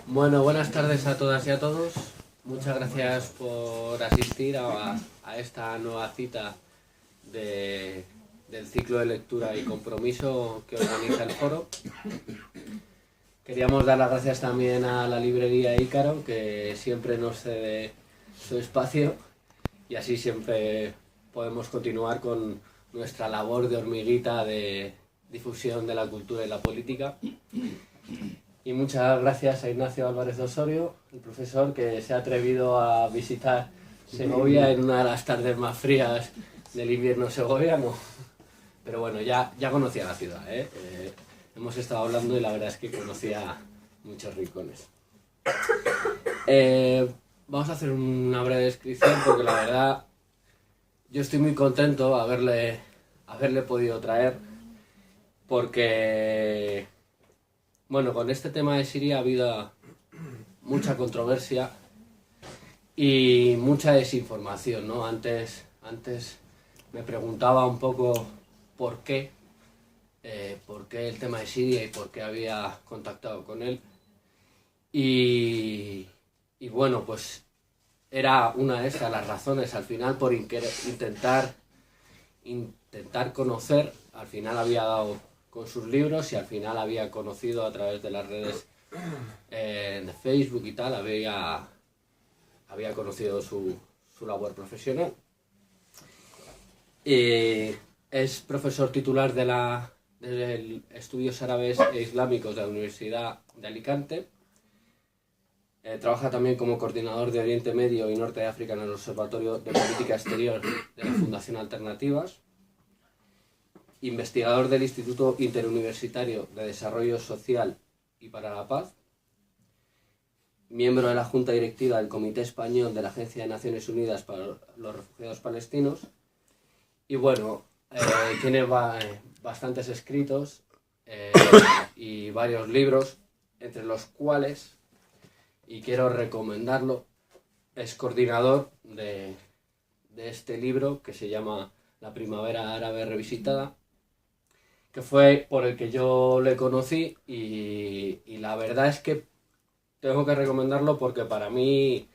Bueno, buenas tardes a todas y a todos. Muchas gracias por asistir a esta nueva cita del ciclo de lectura y compromiso que organiza el foro. Queríamos dar las gracias también a la librería Ícaro, que siempre nos cede su espacio y así siempre podemos continuar con nuestra labor de hormiguita de difusión de la cultura y la política. Y muchas gracias a Ignacio Álvarez de Osorio, el profesor que se ha atrevido a visitar Segovia en una de las tardes más frías del invierno segoviano. Pero bueno, ya conocía la ciudad, ¿eh? Hemos estado hablando y la verdad es que conocía muchos rincones. Vamos a hacer una breve descripción porque la verdad yo estoy muy contento haberle podido traer, porque bueno, con este tema de Siria ha habido mucha controversia y mucha desinformación, ¿no? Antes me preguntaba un poco por qué el tema de Siria y por qué había contactado con él. Y bueno, pues era una de esas las razones. Al final, por intentar conocer, al final había dado con sus libros y al final había conocido a través de las redes de Facebook y tal, había conocido su labor profesional. Es profesor titular de Estudios Árabes e Islámicos de la Universidad de Alicante. Trabaja también como coordinador de Oriente Medio y Norte de África en el Observatorio de Política Exterior de la Fundación Alternativas. Investigador del Instituto Interuniversitario de Desarrollo Social y para la Paz. Miembro de la Junta Directiva del Comité Español de la Agencia de Naciones Unidas para los Refugiados Palestinos. Y bueno, tiene bastantes escritos y varios libros, entre los cuales, y quiero recomendarlo, es coordinador de este libro que se llama La Primavera Árabe Revisitada, que fue por el que yo le conocí y la verdad es que tengo que recomendarlo porque para mí,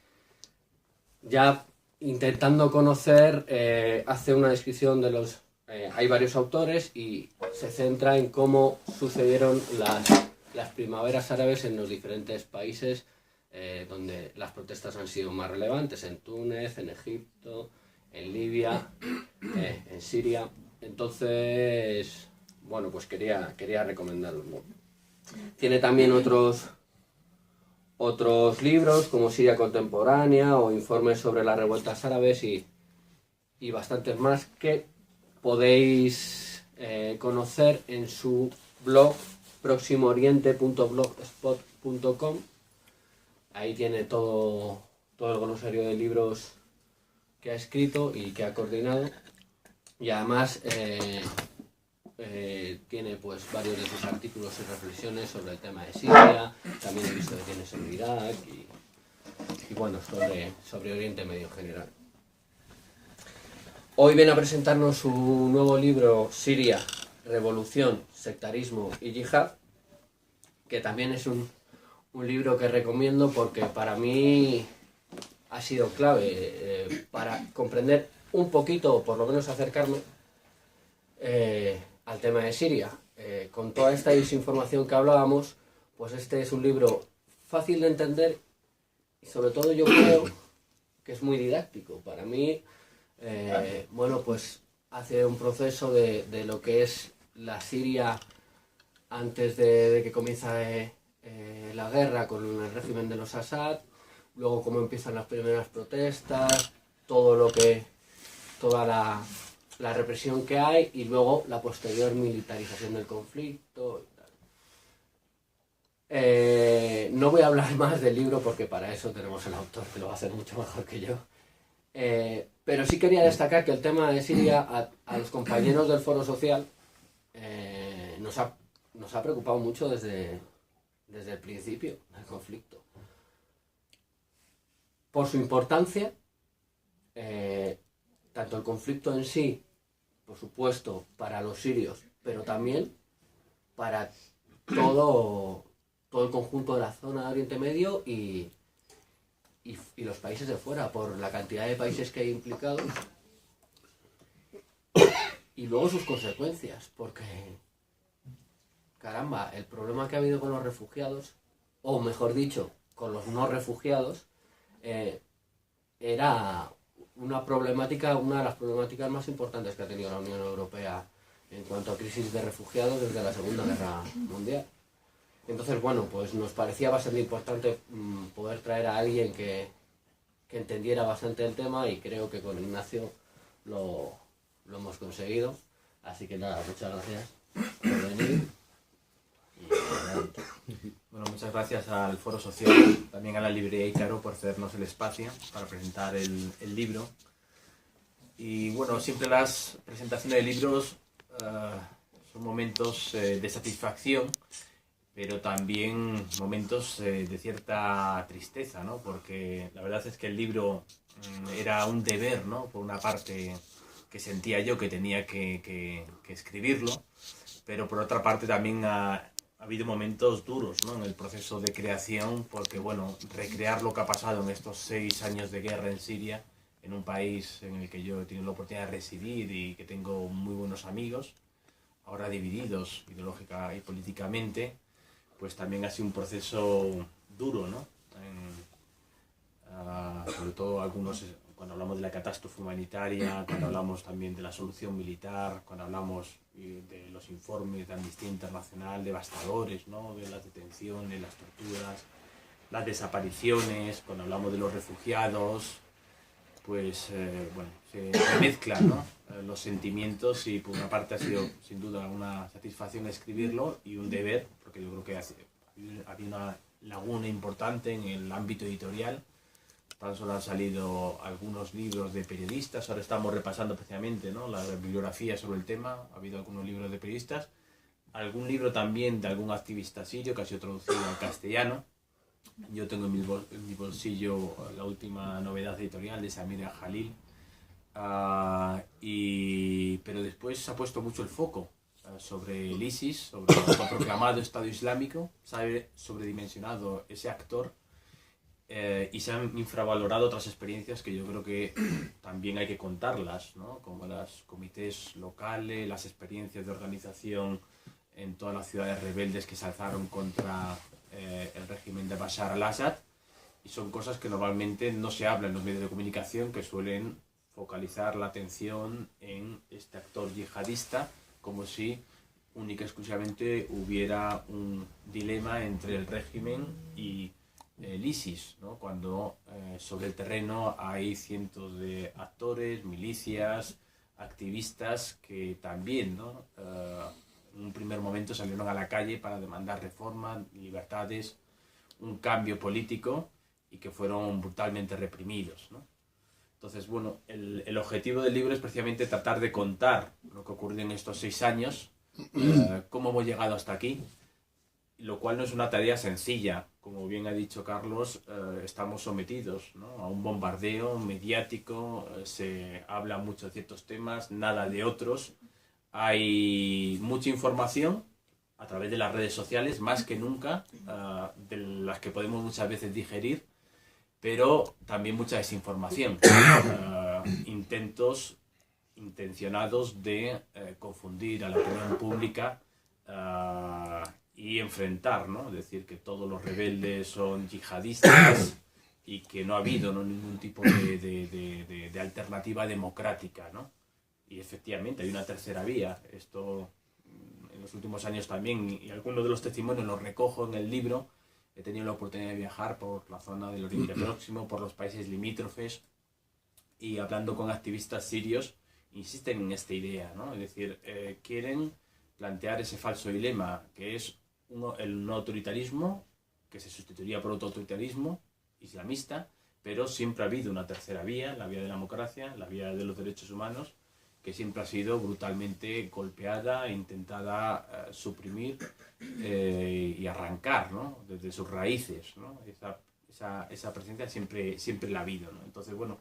ya intentando conocer, hace una descripción de los... hay varios autores y se centra en cómo sucedieron las primaveras árabes en los diferentes países donde las protestas han sido más relevantes, en Túnez, en Egipto, en Libia, en Siria. Entonces, bueno, pues quería recomendarlo, ¿no? Tiene también otros libros como Siria Contemporánea o Informes sobre las revueltas árabes y bastantes más que podéis conocer en su blog proximooriente.blogspot.com. Ahí tiene todo el glosario de libros que ha escrito y que ha coordinado, y además tiene pues varios de sus artículos y reflexiones sobre el tema de Siria. También he visto que tiene sobre Irak y bueno, sobre Oriente Medio en general. Hoy viene a presentarnos su nuevo libro, Siria, Revolución, Sectarismo y Yihad, que también es un libro que recomiendo porque para mí ha sido clave para comprender un poquito, o por lo menos acercarme al tema de Siria. Con toda esta desinformación que hablábamos, pues este es un libro fácil de entender y sobre todo yo creo que es muy didáctico. Para mí, bueno, pues hace un proceso de lo que es la Siria antes de que comienza la guerra con el régimen de los Assad, luego cómo empiezan las primeras protestas, toda la represión que hay y luego la posterior militarización del conflicto y tal. No voy a hablar más del libro porque para eso tenemos el autor que lo va a hacer mucho mejor que yo. Pero sí quería destacar que el tema de Siria a los compañeros del Foro Social nos ha preocupado mucho desde el principio del conflicto. Por su importancia, tanto el conflicto en sí, por supuesto, para los sirios, pero también para todo todo el conjunto de la zona de Oriente Medio y los países de fuera, por la cantidad de países que hay implicados y luego sus consecuencias, porque, caramba, el problema que ha habido con los refugiados, o mejor dicho, con los no refugiados, era una de las problemáticas más importantes que ha tenido la Unión Europea en cuanto a crisis de refugiados desde la Segunda Guerra Mundial. Entonces, bueno, pues nos parecía bastante importante poder traer a alguien que entendiera bastante el tema, y creo que con Ignacio lo hemos conseguido. Así que nada, muchas gracias por venir. Bueno, muchas gracias al Foro Social, también a la librería Ícaro por cedernos el espacio para presentar el libro. Y bueno, siempre las presentaciones de libros son momentos de satisfacción, pero también momentos de cierta tristeza, ¿no? Porque la verdad es que el libro era un deber, ¿no? Por una parte, que sentía yo que tenía que escribirlo, pero por otra parte también ha habido momentos duros, ¿no? En el proceso de creación, porque bueno, recrear lo que ha pasado en estos 6 años de guerra en Siria, en un país en el que yo he tenido la oportunidad de residir y que tengo muy buenos amigos, ahora divididos ideológica y políticamente, pues también ha sido un proceso duro, ¿no? Sobre todo algunos, cuando hablamos de la catástrofe humanitaria, cuando hablamos también de la solución militar, cuando hablamos de los informes de Amnistía Internacional devastadores, ¿no? De las detenciones, las torturas, las desapariciones, cuando hablamos de los refugiados, pues bueno, se mezclan, ¿no? Los sentimientos, y por una parte ha sido sin duda una satisfacción escribirlo y un deber, porque yo creo que había una laguna importante en el ámbito editorial. Tan solo han salido algunos libros de periodistas, ahora estamos repasando precisamente, ¿no? La bibliografía sobre el tema, ha habido algunos libros de periodistas, algún libro también de algún activista sirio que ha sido traducido al castellano. Yo tengo en mi bolsillo la última novedad editorial de Samira Jalil, pero después se ha puesto mucho el foco sobre el ISIS, sobre el proclamado Estado Islámico, se ha sobredimensionado ese actor. Y se han infravalorado otras experiencias que yo creo que también hay que contarlas, ¿no? Como los comités locales, las experiencias de organización en todas las ciudades rebeldes que se alzaron contra el régimen de Bashar al-Assad, y son cosas que normalmente no se hablan en los medios de comunicación, que suelen focalizar la atención en este actor yihadista como si única y exclusivamente hubiera un dilema entre el régimen y el ISIS, ¿no? Cuando sobre el terreno hay cientos de actores, milicias, activistas que también, ¿no? En un primer momento salieron a la calle para demandar reformas, libertades, un cambio político, y que fueron brutalmente reprimidos, ¿no? Entonces, bueno, el objetivo del libro es precisamente tratar de contar lo que ocurrió en estos 6 años, cómo hemos llegado hasta aquí, lo cual no es una tarea sencilla. Como bien ha dicho Carlos, estamos sometidos, ¿no? A un bombardeo mediático, se habla mucho de ciertos temas, nada de otros. Hay mucha información a través de las redes sociales, más que nunca, de las que podemos muchas veces digerir, pero también mucha desinformación, intentos intencionados de confundir a la opinión pública y enfrentar, ¿no? Es decir, que todos los rebeldes son yihadistas y que no ha habido, ¿no? Ningún tipo de alternativa democrática, ¿no? Y efectivamente hay una tercera vía. Esto en los últimos años también, y algunos de los testimonios los recojo en el libro. He tenido la oportunidad de viajar por la zona del Oriente Próximo, por los países limítrofes, y hablando con activistas sirios, insisten en esta idea, ¿no? Es decir, quieren plantear ese falso dilema, que es el no autoritarismo, que se sustituiría por otro autoritarismo islamista, pero siempre ha habido una tercera vía, la vía de la democracia, la vía de los derechos humanos, que siempre ha sido brutalmente golpeada e intentada suprimir y arrancar, ¿no? Desde sus raíces, ¿no? Esa presencia siempre la ha habido, ¿no? Entonces, bueno,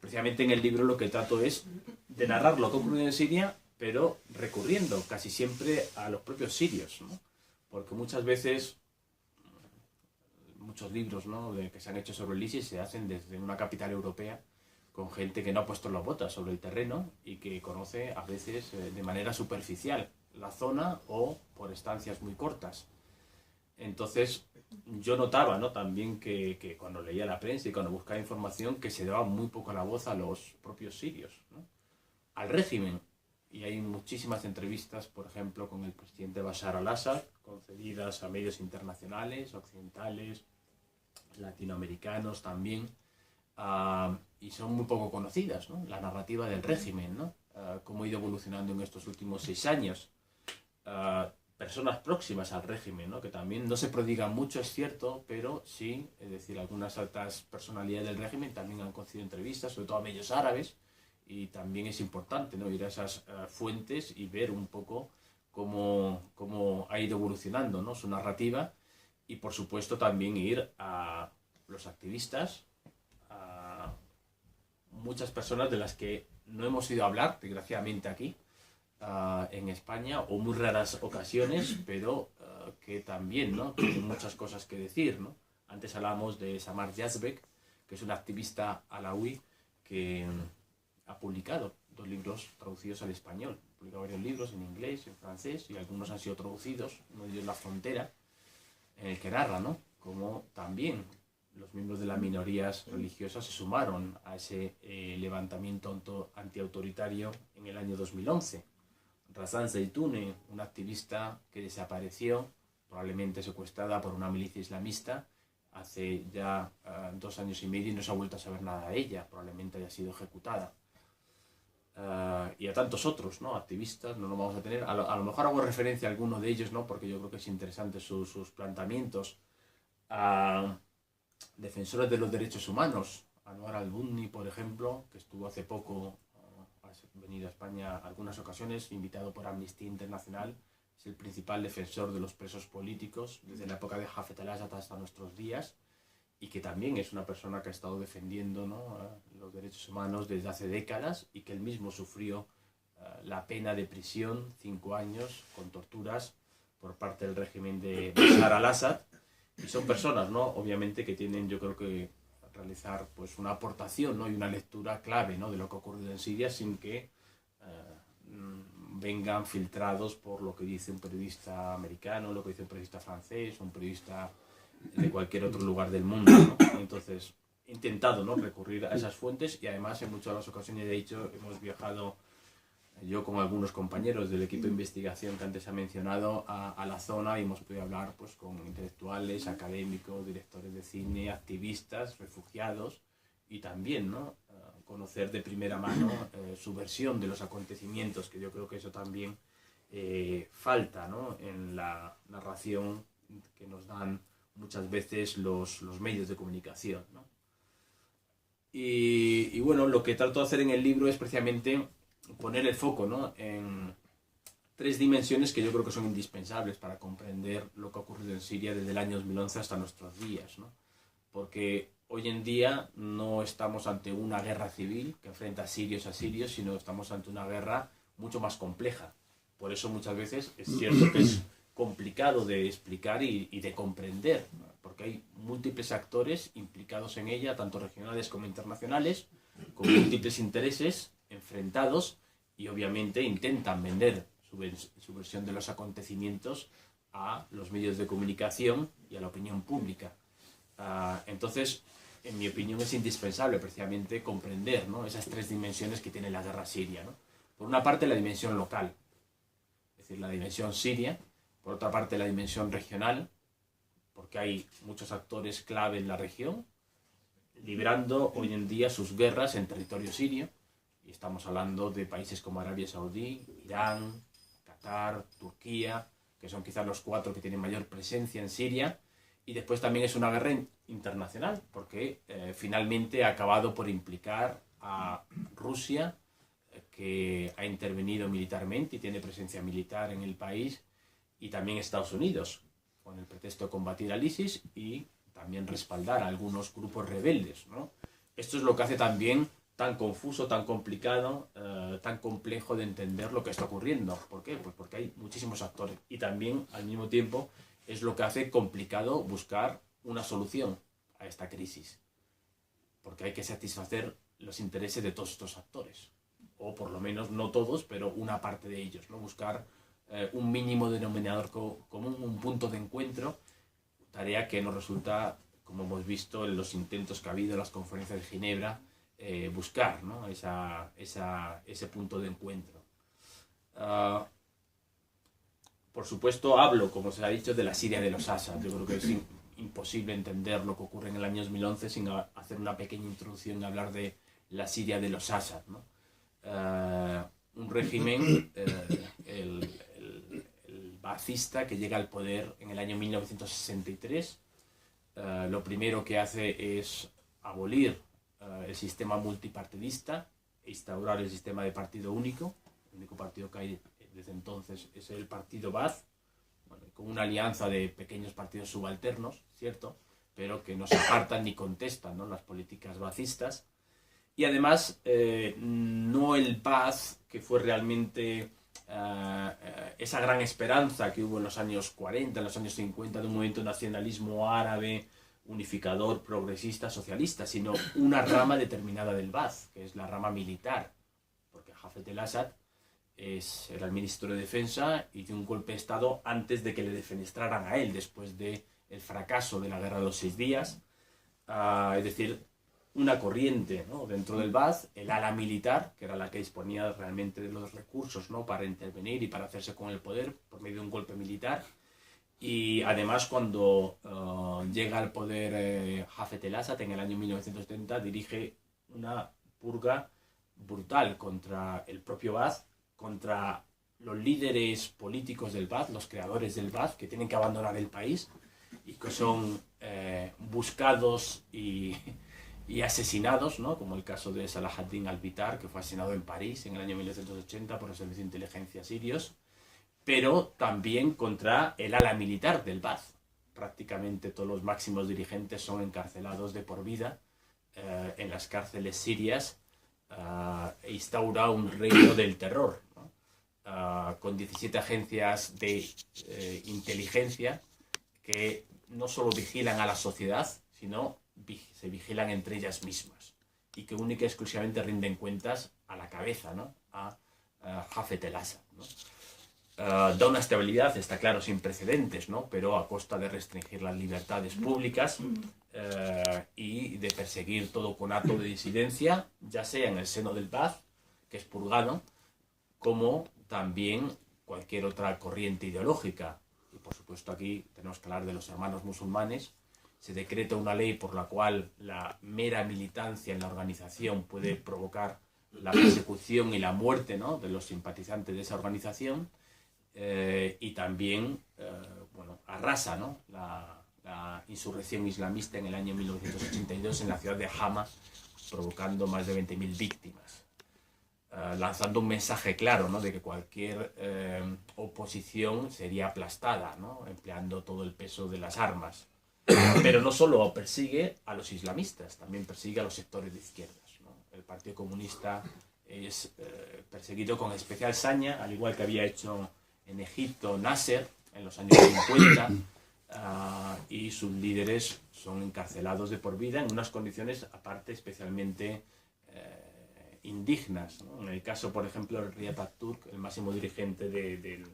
precisamente en el libro lo que trato es de narrar lo que ocurrió en Siria, pero recurriendo casi siempre a los propios sirios, ¿no? Porque muchas veces muchos libros, ¿no?, que se han hecho sobre el ISIS se hacen desde una capital europea, con gente que no ha puesto las botas sobre el terreno y que conoce a veces de manera superficial la zona o por estancias muy cortas. Entonces yo notaba, ¿no?, también que cuando leía la prensa y cuando buscaba información, que se daba muy poco la voz a los propios sirios, ¿no?, al régimen. Y hay muchísimas entrevistas, por ejemplo, con el presidente Bashar al-Assad, concedidas a medios internacionales, occidentales, latinoamericanos también, y son muy poco conocidas, ¿no?, la narrativa del régimen, ¿no?, cómo ha ido evolucionando en estos últimos 6 años. Personas próximas al régimen, ¿no?, que también no se prodigan mucho, es cierto, pero sí, es decir, algunas altas personalidades del régimen también han concedido entrevistas, sobre todo a medios árabes, y también es importante, ¿no?, ir a esas fuentes y ver un poco cómo ha ido evolucionando, ¿no?, su narrativa, y por supuesto también ir a los activistas, a muchas personas de las que no hemos ido a hablar, desgraciadamente, aquí en España, o muy raras ocasiones, pero que también, ¿no?, tienen muchas cosas que decir, ¿no? Antes hablábamos de Samar Yazbek, que es una activista alauí que ha publicado 2 libros traducidos al español. Ha publicado varios libros en inglés, en francés, y algunos han sido traducidos. Uno de ellos, La Frontera, en el que narra, ¿no?, cómo también los miembros de las minorías religiosas se sumaron a ese levantamiento antiautoritario en el año 2011. Razan Zeitoune, una activista que desapareció, probablemente secuestrada por una milicia islamista, hace ya 2 años y medio, y no se ha vuelto a saber nada de ella, probablemente haya sido ejecutada. Y a tantos otros, ¿no?, activistas, no lo vamos a tener. A lo mejor hago referencia a alguno de ellos, ¿no?, porque yo creo que es interesante sus planteamientos. A defensores de los derechos humanos, Anwar al-Bunni, por ejemplo, que estuvo hace poco, ha venido a España algunas ocasiones, invitado por Amnistía Internacional. Es el principal defensor de los presos políticos desde la época de Hafez al-Assad hasta nuestros días, y que también es una persona que ha estado defendiendo, ¿no?, los derechos humanos desde hace décadas, y que él mismo sufrió la pena de prisión, 5 años, con torturas por parte del régimen de Bashar al-Assad. Y son personas, ¿no?, obviamente, que tienen, yo creo, que realizar pues una aportación, ¿no?, y una lectura clave, ¿no?, de lo que ha ocurrido en Siria, sin que vengan filtrados por lo que dice un periodista americano, lo que dice un periodista francés, un periodista de cualquier otro lugar del mundo, ¿no? Entonces, he intentado, ¿no?, recurrir a esas fuentes, y además en muchas de las ocasiones, de hecho, hemos viajado yo con algunos compañeros del equipo de investigación que antes ha mencionado a la zona, y hemos podido hablar pues con intelectuales, académicos, directores de cine, activistas, refugiados, y también, ¿no?, conocer de primera mano su versión de los acontecimientos, que yo creo que eso también falta, ¿no?, en la narración que nos dan muchas veces los medios de comunicación, ¿no? Y bueno, lo que trato de hacer en el libro es precisamente poner el foco, ¿no?, en 3 dimensiones que yo creo que son indispensables para comprender lo que ha ocurrido en Siria desde el año 2011 hasta nuestros días, ¿no? Porque hoy en día no estamos ante una guerra civil que enfrenta sirios a sirios, sino estamos ante una guerra mucho más compleja. Por eso muchas veces es cierto que es complicado de explicar y de comprender, ¿no?, porque hay múltiples actores implicados en ella, tanto regionales como internacionales, con múltiples intereses enfrentados, y obviamente intentan vender su versión de los acontecimientos a los medios de comunicación y a la opinión pública. Entonces, en mi opinión, es indispensable precisamente comprender, ¿no?, esas 3 dimensiones que tiene la guerra siria, ¿no? Por una parte, la dimensión local, es decir, la dimensión siria. Por otra parte, la dimensión regional, porque hay muchos actores clave en la región, librando hoy en día sus guerras en territorio sirio. Y estamos hablando de países como Arabia Saudí, Irán, Qatar, Turquía, que son quizás los 4 que tienen mayor presencia en Siria. Y después también es una guerra internacional, porque finalmente ha acabado por implicar a Rusia, que ha intervenido militarmente y tiene presencia militar en el país, y también Estados Unidos, con el pretexto de combatir al ISIS y también respaldar a algunos grupos rebeldes, ¿no? Esto es lo que hace también tan confuso, tan complicado, tan complejo de entender lo que está ocurriendo. ¿Por qué? Pues porque hay muchísimos actores, y también al mismo tiempo es lo que hace complicado buscar una solución a esta crisis, porque hay que satisfacer los intereses de todos estos actores, o por lo menos no todos, pero una parte de ellos, ¿no? Buscar un mínimo denominador común, un punto de encuentro, tarea que nos resulta, como hemos visto en los intentos que ha habido en las conferencias de Ginebra, buscar, ¿no? ese punto de encuentro. Por supuesto, hablo, como se ha dicho, de la Siria de los Assad. Yo creo que es imposible entender lo que ocurre en el año 2011 sin hacer una pequeña introducción y hablar de la Siria de los Assad, ¿no? Un régimen, el baazista, que llega al poder en el año 1963. Lo primero que hace es abolir el sistema multipartidista e instaurar el sistema de partido único. El único partido que hay desde entonces es el partido Baath, bueno, con una alianza de pequeños partidos subalternos, cierto, pero que no se apartan ni contestan, ¿no?, las políticas baazistas. Y además, no el Baath, que fue realmente esa gran esperanza que hubo en los años 40, en los años 50, de un movimiento de nacionalismo árabe, unificador, progresista, socialista, sino una rama determinada del Baath, que es la rama militar, porque Hafez el-Assad era el ministro de Defensa y dio un golpe de Estado antes de que le defenestraran a él, después del fracaso de la Guerra de los 6 días. Es decir, una corriente, ¿no?, dentro del Baath, el ala militar, que era la que disponía realmente de los recursos, ¿no?, para intervenir y para hacerse con el poder por medio de un golpe militar. Y además, cuando llega al poder Hafez el-Assad en el año 1970, dirige una purga brutal contra el propio Baath, contra los líderes políticos del Baath, los creadores del Baath, que tienen que abandonar el país y que son buscados y asesinados, ¿no?, como el caso de Salah ad-Din al-Bitar, que fue asesinado en París en el año 1980 por los servicios de inteligencia sirios, pero también contra el ala militar del Baath. Prácticamente todos los máximos dirigentes son encarcelados de por vida en las cárceles sirias, e instaura un reino del terror, ¿no?, con 17 agencias de inteligencia que no solo vigilan a la sociedad, sino se vigilan entre ellas mismas, y que única y exclusivamente rinden cuentas a la cabeza, ¿no?, a Hafez el-Assad, ¿no? Da una estabilidad, está claro, sin precedentes, ¿no?, pero a costa de restringir las libertades públicas y de perseguir todo conato de disidencia, ya sea en el seno del Baath, que es purgado, como también cualquier otra corriente ideológica. Y por supuesto aquí tenemos que hablar de los hermanos musulmanes. Se decreta una ley por la cual la mera militancia en la organización puede provocar la persecución y la muerte, ¿no?, de los simpatizantes de esa organización, y también bueno, arrasa, ¿no?, la insurrección islamista en el año 1982 en la ciudad de Hama, provocando más de 20.000 víctimas, lanzando un mensaje claro, ¿no?, de que cualquier oposición sería aplastada, ¿no?, empleando todo el peso de las armas. Pero no solo persigue a los islamistas, también persigue a los sectores de izquierdas, ¿no? El Partido Comunista es perseguido con especial saña, al igual que había hecho en Egipto Nasser en los años 50, y sus líderes son encarcelados de por vida en unas condiciones aparte especialmente indignas, ¿no? En el caso, por ejemplo, de Riyad Atatürk, el máximo dirigente del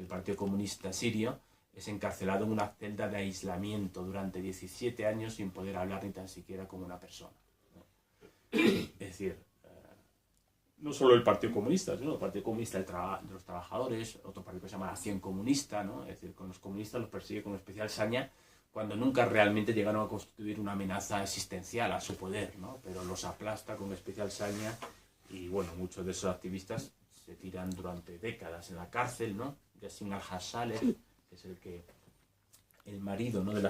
Partido Comunista Sirio, es encarcelado en una celda de aislamiento durante 17 años sin poder hablar ni tan siquiera como una persona, ¿no? Es decir, no solo el Partido Comunista, sino el Partido Comunista de los Trabajadores, otro partido que se llama Acción Comunista, ¿no? Es decir, con los comunistas los persigue con especial saña cuando nunca realmente llegaron a constituir una amenaza existencial a su poder, ¿no? Pero los aplasta con especial saña y, bueno, muchos de esos activistas se tiran durante décadas en la cárcel, ¿no? Yassin al-Hassaleh, que es el marido, ¿no?, de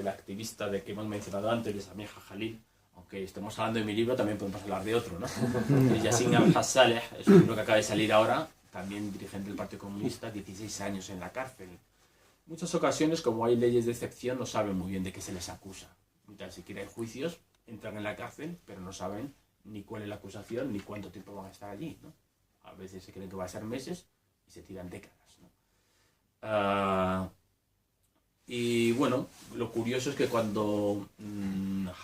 la activista de que hemos mencionado antes, de Samiha Jalil. Aunque estemos hablando de mi libro, también podemos hablar de otro, ¿no? Yassin al-Hassaleh es un libro que acaba de salir ahora, también dirigente del Partido Comunista, 16 años en la cárcel. En muchas ocasiones, como hay leyes de excepción, no saben muy bien de qué se les acusa. Ni tan siquiera hay juicios, entran en la cárcel, pero no saben ni cuál es la acusación, ni cuánto tiempo van a estar allí, ¿no? A veces se creen que va a ser meses y se tiran décadas, ¿no? Y bueno, lo curioso es que cuando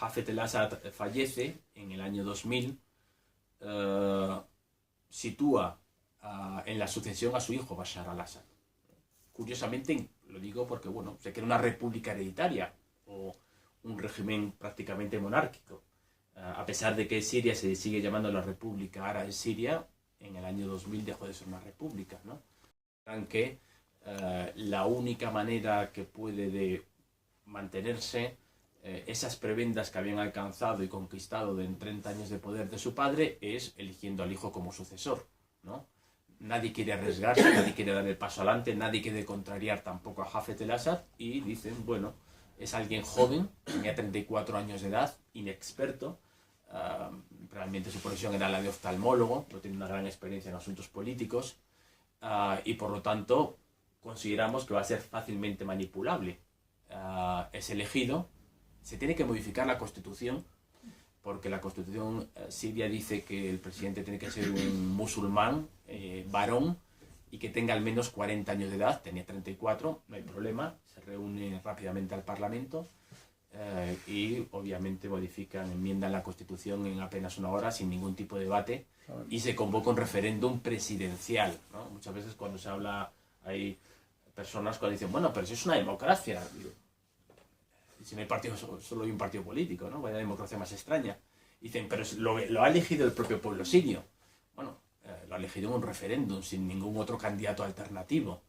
Hafez el-Assad fallece en el año 2000, eh, sitúa en la sucesión a su hijo Bashar al-Assad. Curiosamente, lo digo porque bueno, se crea una república hereditaria o un régimen prácticamente monárquico. A pesar de que Siria se sigue llamando la República Árabe Siria, en el año 2000 dejó de ser una república, ¿no? Aunque la única manera que puede de mantenerse esas prebendas que habían alcanzado y conquistado en 30 años de poder de su padre es eligiendo al hijo como sucesor, ¿no? Nadie quiere arriesgarse, nadie quiere dar el paso adelante, nadie quiere contrariar tampoco a Hafez el-Assad y dicen, bueno, es alguien joven, tenía 34 años de edad, inexperto, realmente su profesión era la de oftalmólogo, no tiene una gran experiencia en asuntos políticos y por lo tanto consideramos que va a ser fácilmente manipulable. Es elegido, se tiene que modificar la Constitución porque la Constitución siria dice que el presidente tiene que ser un musulmán, varón, y que tenga al menos 40 años de edad. Tenía 34, no hay problema, se reúne rápidamente al Parlamento y obviamente modifican, enmiendan la Constitución en apenas una hora sin ningún tipo de debate y se convoca un referéndum presidencial, ¿no? Muchas veces cuando se habla, hay personas que dicen, bueno, pero si es una democracia, si no hay partido, solo hay un partido político, ¿no? Vaya democracia más extraña. Dicen, pero lo ha elegido el propio pueblo sirio. Bueno, lo ha elegido en un referéndum, sin ningún otro candidato alternativo.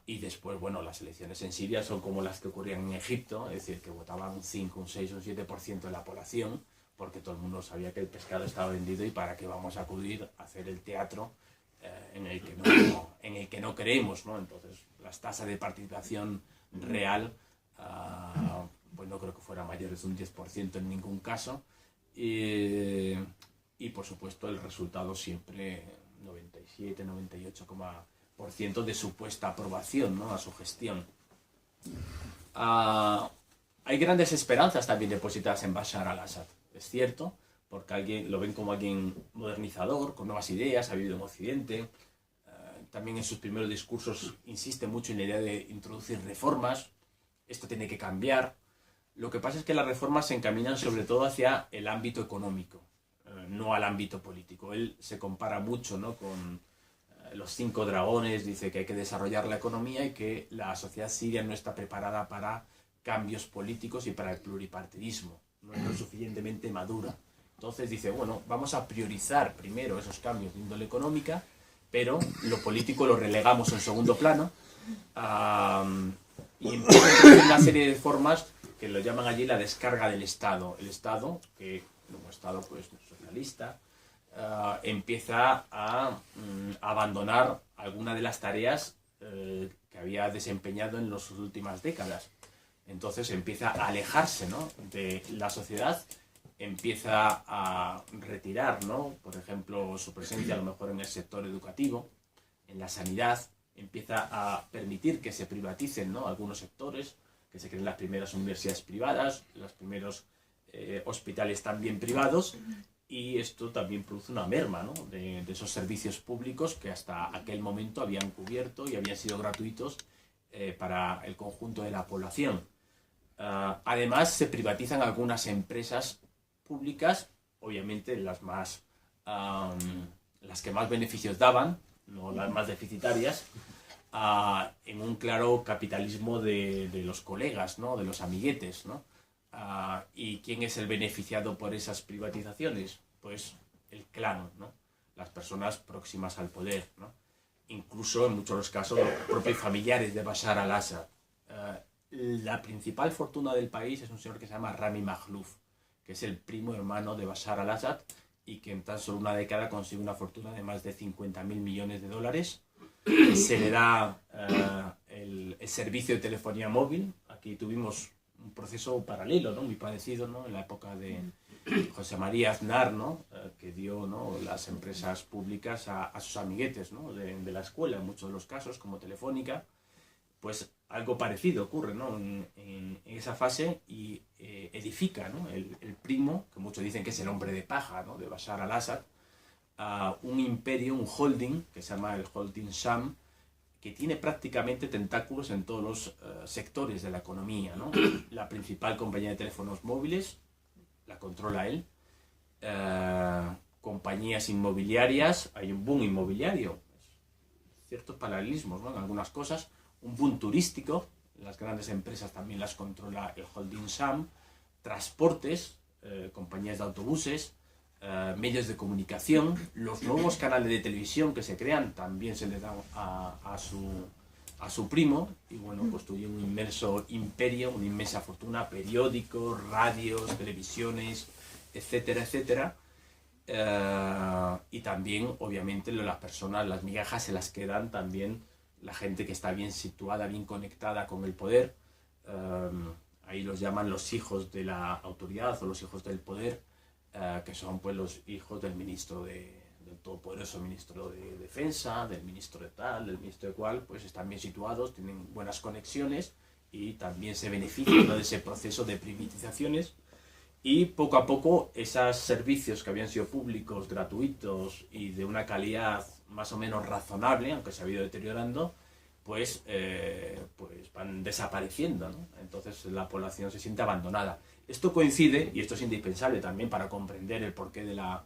Y después, bueno, las elecciones en Siria son como las que ocurrían en Egipto, es decir, que votaban un 5, un 6, un 7% de la población, porque todo el mundo sabía que el pescado estaba vendido y para qué vamos a acudir a hacer el teatro en el que no creemos, ¿no? Entonces, las tasas de participación real pues no creo que fuera mayores de un 10% en ningún caso y por supuesto el resultado siempre 97-98% de supuesta aprobación, ¿no? A su gestión. Hay grandes esperanzas también depositadas en Bashar al-Assad, es cierto, porque alguien lo ven como alguien modernizador, con nuevas ideas, ha vivido en Occidente. También en sus primeros discursos insiste mucho en la idea de introducir reformas. Esto tiene que cambiar. Lo que pasa es que las reformas se encaminan sobre todo hacia el ámbito económico, no al ámbito político. Él se compara mucho, ¿no? Con los 5 dragones, dice que hay que desarrollar la economía y que la sociedad siria no está preparada para cambios políticos y para el pluripartidismo, no es lo suficientemente madura. Entonces dice, bueno, vamos a priorizar primero esos cambios de índole económica, pero lo político lo relegamos en segundo plano. Y empieza a introducir una serie de formas que lo llaman allí la descarga del Estado. El Estado, que como Estado pues, socialista, empieza a abandonar algunas de las tareas que había desempeñado en las últimas décadas. Entonces empieza a alejarse, ¿no? De la sociedad, empieza a retirar, ¿no? Por ejemplo, su presencia a lo mejor en el sector educativo, en la sanidad, empieza a permitir que se privaticen, ¿no? Algunos sectores, que se creen las primeras universidades privadas, los primeros hospitales también privados, y esto también produce una merma, ¿no? de esos servicios públicos que hasta aquel momento habían cubierto y habían sido gratuitos para el conjunto de la población. Además, se privatizan algunas empresas públicas, obviamente las que más beneficios daban, no las más deficitarias, en un claro capitalismo de los colegas, ¿no? De los amiguetes, ¿no? ¿Y quién es el beneficiado por esas privatizaciones? Pues el clan, ¿no? Las personas próximas al poder, ¿no? Incluso en muchos de los casos los propios familiares de Bashar al-Assad. La principal fortuna del país es un señor que se llama Rami Makhlouf, que es el primo hermano de Bashar al-Assad y que en tan solo una década consigue una fortuna de más de 50.000 millones de dólares. Se le da el servicio de telefonía móvil. Aquí tuvimos un proceso paralelo, ¿no? Muy parecido, ¿no? En la época de José María Aznar, ¿no? Que dio, ¿no? Las empresas públicas a sus amiguetes, ¿no? de la escuela, en muchos de los casos, como Telefónica. Pues algo parecido ocurre, ¿no? en esa fase y edifica, ¿no? el primo, que muchos dicen que es el hombre de paja, ¿no? De Bashar al-Assad, un imperio, un holding, que se llama el Holding Sham, que tiene prácticamente tentáculos en todos los sectores de la economía, ¿no? La principal compañía de teléfonos móviles la controla él. Compañías inmobiliarias, hay un boom inmobiliario, ciertos paralelismos, ¿no? En algunas cosas, un boom turístico, las grandes empresas también las controla el holding SAM, transportes, compañías de autobuses, medios de comunicación, los nuevos canales de televisión que se crean también se les dan a su primo, y bueno, construye un inmenso imperio, una inmensa fortuna, periódicos, radios, televisiones, etcétera, etcétera. Y también, obviamente, las personas, las migajas se las quedan también la gente que está bien situada, bien conectada con el poder. Ahí los llaman los hijos de la autoridad o los hijos del poder, que son pues los hijos del ministro del todopoderoso ministro de Defensa, del ministro de tal, del ministro de cual, pues están bien situados, tienen buenas conexiones y también se benefician, ¿no?, de ese proceso de privatizaciones. Y poco a poco esos servicios que habían sido públicos, gratuitos y de una calidad más o menos razonable, aunque se ha ido deteriorando, pues van desapareciendo, ¿no? Entonces la población se siente abandonada. Esto coincide, y esto es indispensable también para comprender el porqué de la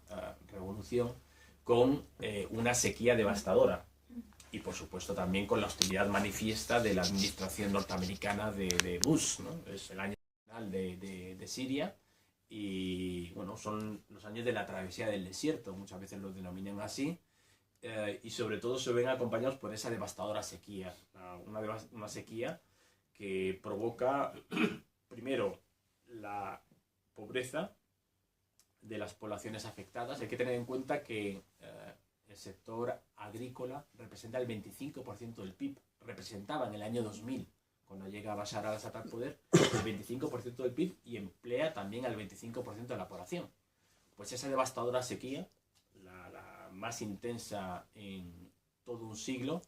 revolución, con una sequía devastadora. Y por supuesto también con la hostilidad manifiesta de la administración norteamericana de Bush, ¿no? Es el año final de Siria. Y bueno, son los años de la travesía del desierto, muchas veces lo denominan así, y sobre todo se ven acompañados por esa devastadora sequía, una sequía que provoca primero la pobreza de las poblaciones afectadas. Hay que tener en cuenta que el sector agrícola representa el 25% del PIB, representaba en el año 2000, cuando llega Bashar al-Assad al poder, el 25% del PIB y emplea también al 25% de la población. Pues esa devastadora sequía, la más intensa en todo un siglo,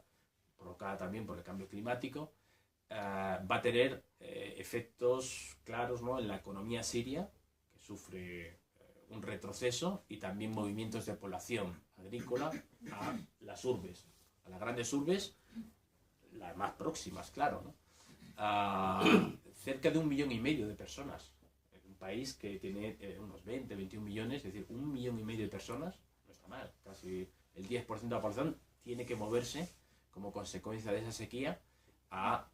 provocada también por el cambio climático, va a tener efectos claros, ¿no?, en la economía siria, que sufre un retroceso, y también movimientos de población agrícola a las urbes, a las grandes urbes, las más próximas, claro, ¿no? Cerca de 1,5 millones de personas. Un país que tiene unos 20, 21 millones, es decir, 1,5 millones de personas, no está mal, casi el 10% de la población tiene que moverse como consecuencia de esa sequía a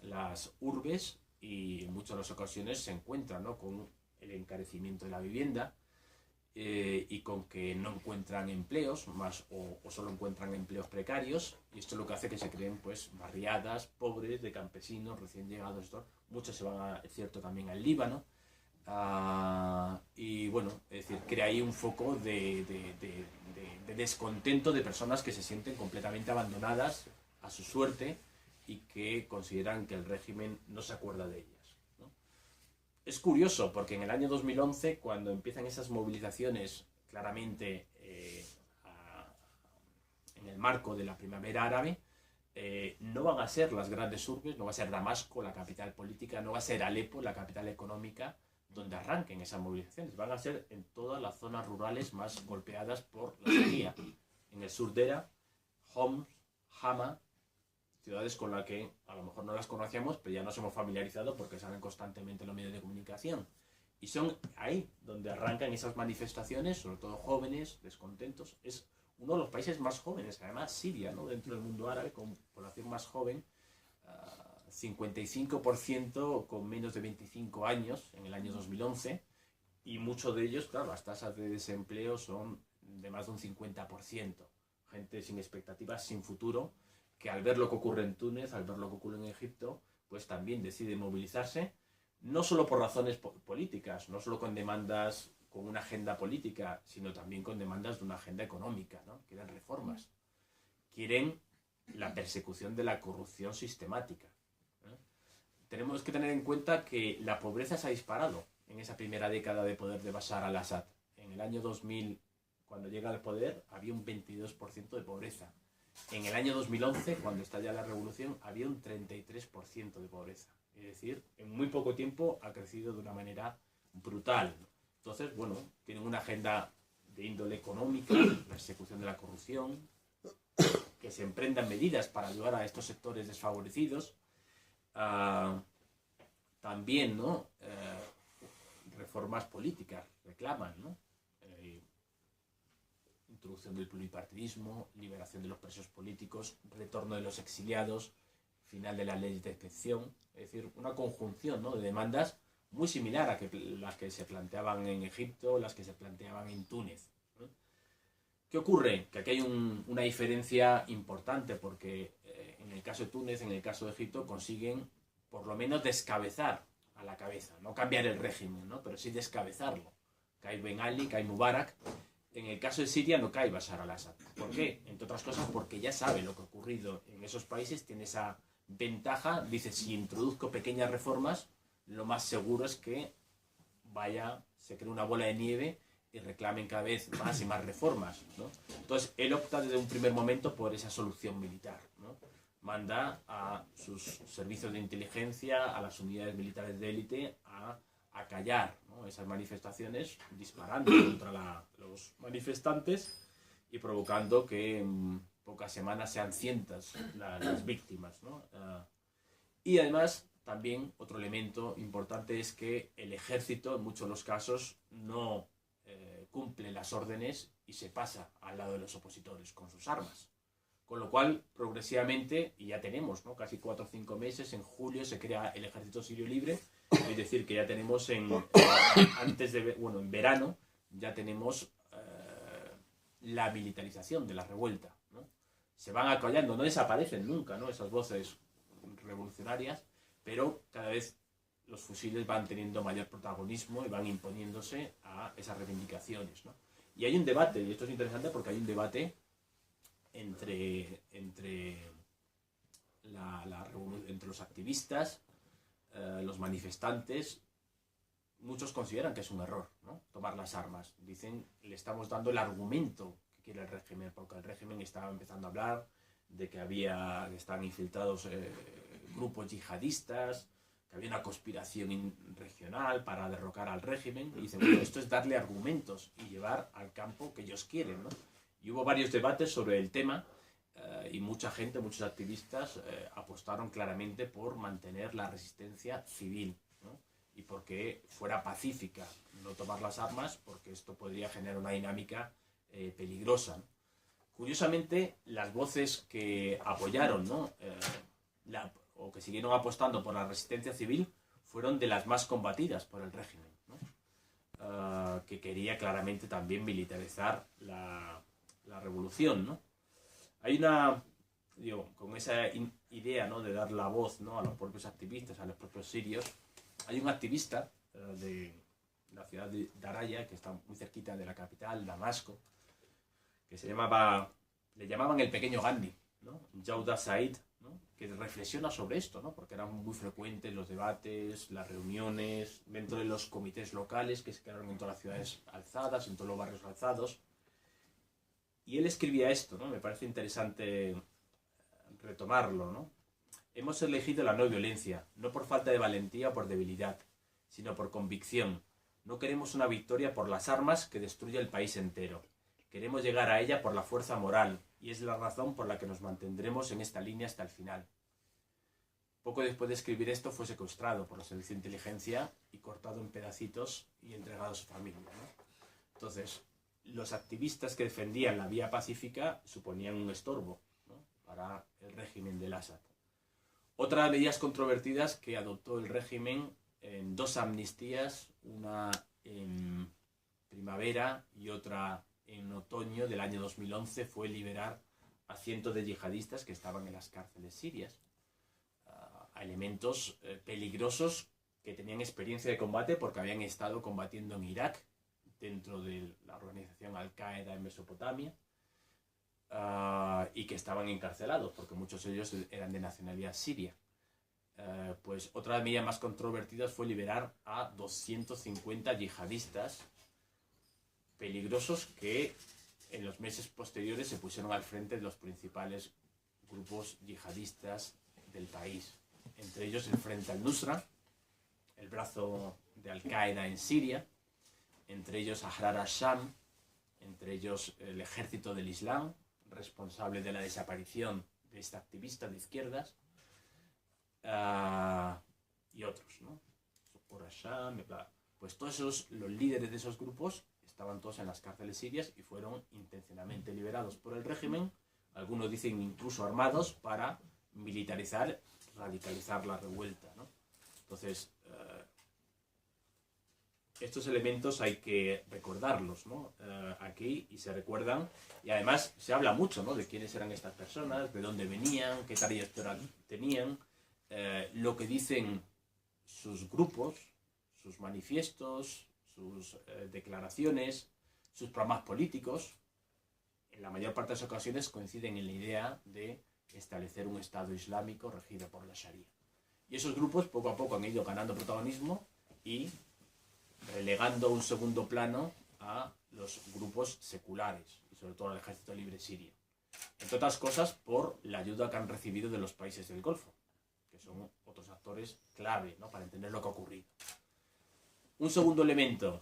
las urbes, y en muchas de las ocasiones se encuentran, ¿no?, con el encarecimiento de la vivienda, y con que no encuentran empleos o solo encuentran empleos precarios, y esto es lo que hace que se creen pues barriadas pobres de campesinos recién llegados. Muchos se van, es cierto, también al Líbano, y bueno, es decir, crea ahí un foco de descontento de personas que se sienten completamente abandonadas a su suerte y que consideran que el régimen no se acuerda de ellas. Es curioso porque en el año 2011, cuando empiezan esas movilizaciones claramente en el marco de la primavera árabe, no van a ser las grandes urbes, no va a ser Damasco la capital política, no va a ser Alepo la capital económica donde arranquen esas movilizaciones, van a ser en todas las zonas rurales más golpeadas por la sequía. En el sur de Homs, Hama, ciudades con las que a lo mejor no las conocíamos, pero ya nos hemos familiarizado porque salen constantemente en los medios de comunicación. Y son ahí donde arrancan esas manifestaciones, sobre todo jóvenes, descontentos. Es uno de los países más jóvenes, además Siria, ¿no?, dentro del mundo árabe, con población más joven, 55% con menos de 25 años en el año 2011, y muchos de ellos, claro, las tasas de desempleo son de más de un 50%. Gente sin expectativas, sin futuro, que al ver lo que ocurre en Túnez, al ver lo que ocurre en Egipto, pues también decide movilizarse, no solo por razones políticas, no solo con demandas, con una agenda política, sino también con demandas de una agenda económica, ¿no? Quieren reformas, quieren la persecución de la corrupción sistemática. Tenemos que tener en cuenta que la pobreza se ha disparado en esa primera década de poder de Bashar al-Assad. En el año 2000, cuando llega al poder, había un 22% de pobreza. En el año 2011, cuando estalla la revolución, había un 33% de pobreza. Es decir, en muy poco tiempo ha crecido de una manera brutal. Entonces, bueno, tienen una agenda de índole económica, la persecución de la corrupción, que se emprendan medidas para ayudar a estos sectores desfavorecidos. También, ¿no? Reformas políticas reclaman, ¿no? Introducción del pluripartidismo, liberación de los presos políticos, retorno de los exiliados, final de las leyes de excepción, es decir, una conjunción, ¿no?, de demandas muy similar a las que se planteaban en Egipto, las que se planteaban en Túnez, ¿no? ¿Qué ocurre? Que aquí hay una diferencia importante, porque en el caso de Túnez, en el caso de Egipto, consiguen por lo menos descabezar a la cabeza, no cambiar el régimen, ¿no?, pero sí descabezarlo. Cae Ben Ali, cae Mubarak. En el caso de Siria no cae Bashar al-Assad. ¿Por qué? Entre otras cosas porque ya sabe lo que ha ocurrido en esos países, tiene esa ventaja, dice, si introduzco pequeñas reformas, lo más seguro es que se cree una bola de nieve y reclamen cada vez más y más reformas, ¿no? Entonces, él opta desde un primer momento por esa solución militar, ¿no? Manda a sus servicios de inteligencia, a las unidades militares de élite, a callar, ¿no?, esas manifestaciones, disparando contra los manifestantes y provocando que en pocas semanas sean cientos las víctimas, ¿no? Y además, también otro elemento importante es que el ejército, en muchos de los casos, no cumple las órdenes y se pasa al lado de los opositores con sus armas. Con lo cual, progresivamente, y ya tenemos, ¿no?, casi 4 o 5 meses, en julio se crea el Ejército Sirio Libre, es decir, que ya tenemos en verano, ya tenemos la militarización de la revuelta, ¿no? Se van acallando, no desaparecen nunca, ¿no?, esas voces revolucionarias, pero cada vez los fusiles van teniendo mayor protagonismo y van imponiéndose a esas reivindicaciones, ¿no? Y hay un debate, y esto es interesante porque hay un debate entre los activistas, los manifestantes. Muchos consideran que es un error, ¿no?, tomar las armas. Dicen, le estamos dando el argumento que quiere el régimen, porque el régimen estaba empezando a hablar de que estaban infiltrados grupos yihadistas, que había una conspiración regional para derrocar al régimen. Y dicen, bueno, esto es darle argumentos y llevar al campo que ellos quieren, ¿no? Y hubo varios debates sobre el tema y mucha gente, muchos activistas apostaron claramente por mantener la resistencia civil, ¿no?, y porque fuera pacífica, no tomar las armas, porque esto podría generar una dinámica peligrosa, ¿no? Curiosamente, las voces que apoyaron, ¿no?, o que siguieron apostando por la resistencia civil fueron de las más combatidas por el régimen, ¿no? Que quería claramente también militarizar la revolución, ¿no? Hay con esa idea, ¿no?, de dar la voz, ¿no?, a los propios activistas, a los propios sirios. Hay un activista de la ciudad de Daraya, que está muy cerquita de la capital, Damasco, que le llamaban el pequeño Gandhi, ¿no?, Jauda Said, ¿no?, que reflexiona sobre esto, ¿no?, porque eran muy frecuentes los debates, las reuniones dentro de los comités locales que se crearon en todas las ciudades alzadas, en todos los barrios alzados. Y él escribía esto, ¿no?, me parece interesante retomarlo, ¿no? Hemos elegido la no violencia, no por falta de valentía o por debilidad, sino por convicción. No queremos una victoria por las armas que destruya el país entero. Queremos llegar a ella por la fuerza moral, y es la razón por la que nos mantendremos en esta línea hasta el final. Poco después de escribir esto fue secuestrado por los servicios de inteligencia y cortado en pedacitos y entregado a su familia, ¿no? Entonces, los activistas que defendían la vía pacífica suponían un estorbo, ¿no?, para el régimen del Assad. Otra de las medidas controvertidas que adoptó el régimen en 2 amnistías, una en primavera y otra en otoño del año 2011, fue liberar a cientos de yihadistas que estaban en las cárceles sirias, a elementos peligrosos que tenían experiencia de combate porque habían estado combatiendo en Irak, dentro de la organización Al-Qaeda en Mesopotamia, y que estaban encarcelados porque muchos de ellos eran de nacionalidad siria. Pues otra de las medidas más controvertidas fue liberar a 250 yihadistas peligrosos que en los meses posteriores se pusieron al frente de los principales grupos yihadistas del país, entre ellos el Frente al-Nusra, el brazo de Al-Qaeda en Siria, entre ellos Ahrar al-Sham, entre ellos el Ejército del Islam, responsable de la desaparición de este activista de izquierdas, y otros, ¿no? Pues todos los líderes de esos grupos estaban todos en las cárceles sirias y fueron intencionadamente liberados por el régimen, algunos dicen incluso armados, para militarizar, radicalizar la revuelta, ¿no? Entonces, estos elementos hay que recordarlos, ¿no? Aquí, y se recuerdan, y además se habla mucho, ¿no? De quiénes eran estas personas, de dónde venían, qué trayectoria tenían, lo que dicen sus grupos, sus manifiestos, sus declaraciones, sus programas políticos. En la mayor parte de las ocasiones coinciden en la idea de establecer un Estado islámico regido por la Sharia. Y esos grupos poco a poco han ido ganando protagonismo y relegando a un segundo plano a los grupos seculares, y sobre todo al Ejército Libre Sirio. Entre otras cosas, por la ayuda que han recibido de los países del Golfo, que son otros actores clave, ¿no? Para entender lo que ha ocurrido. Un segundo elemento,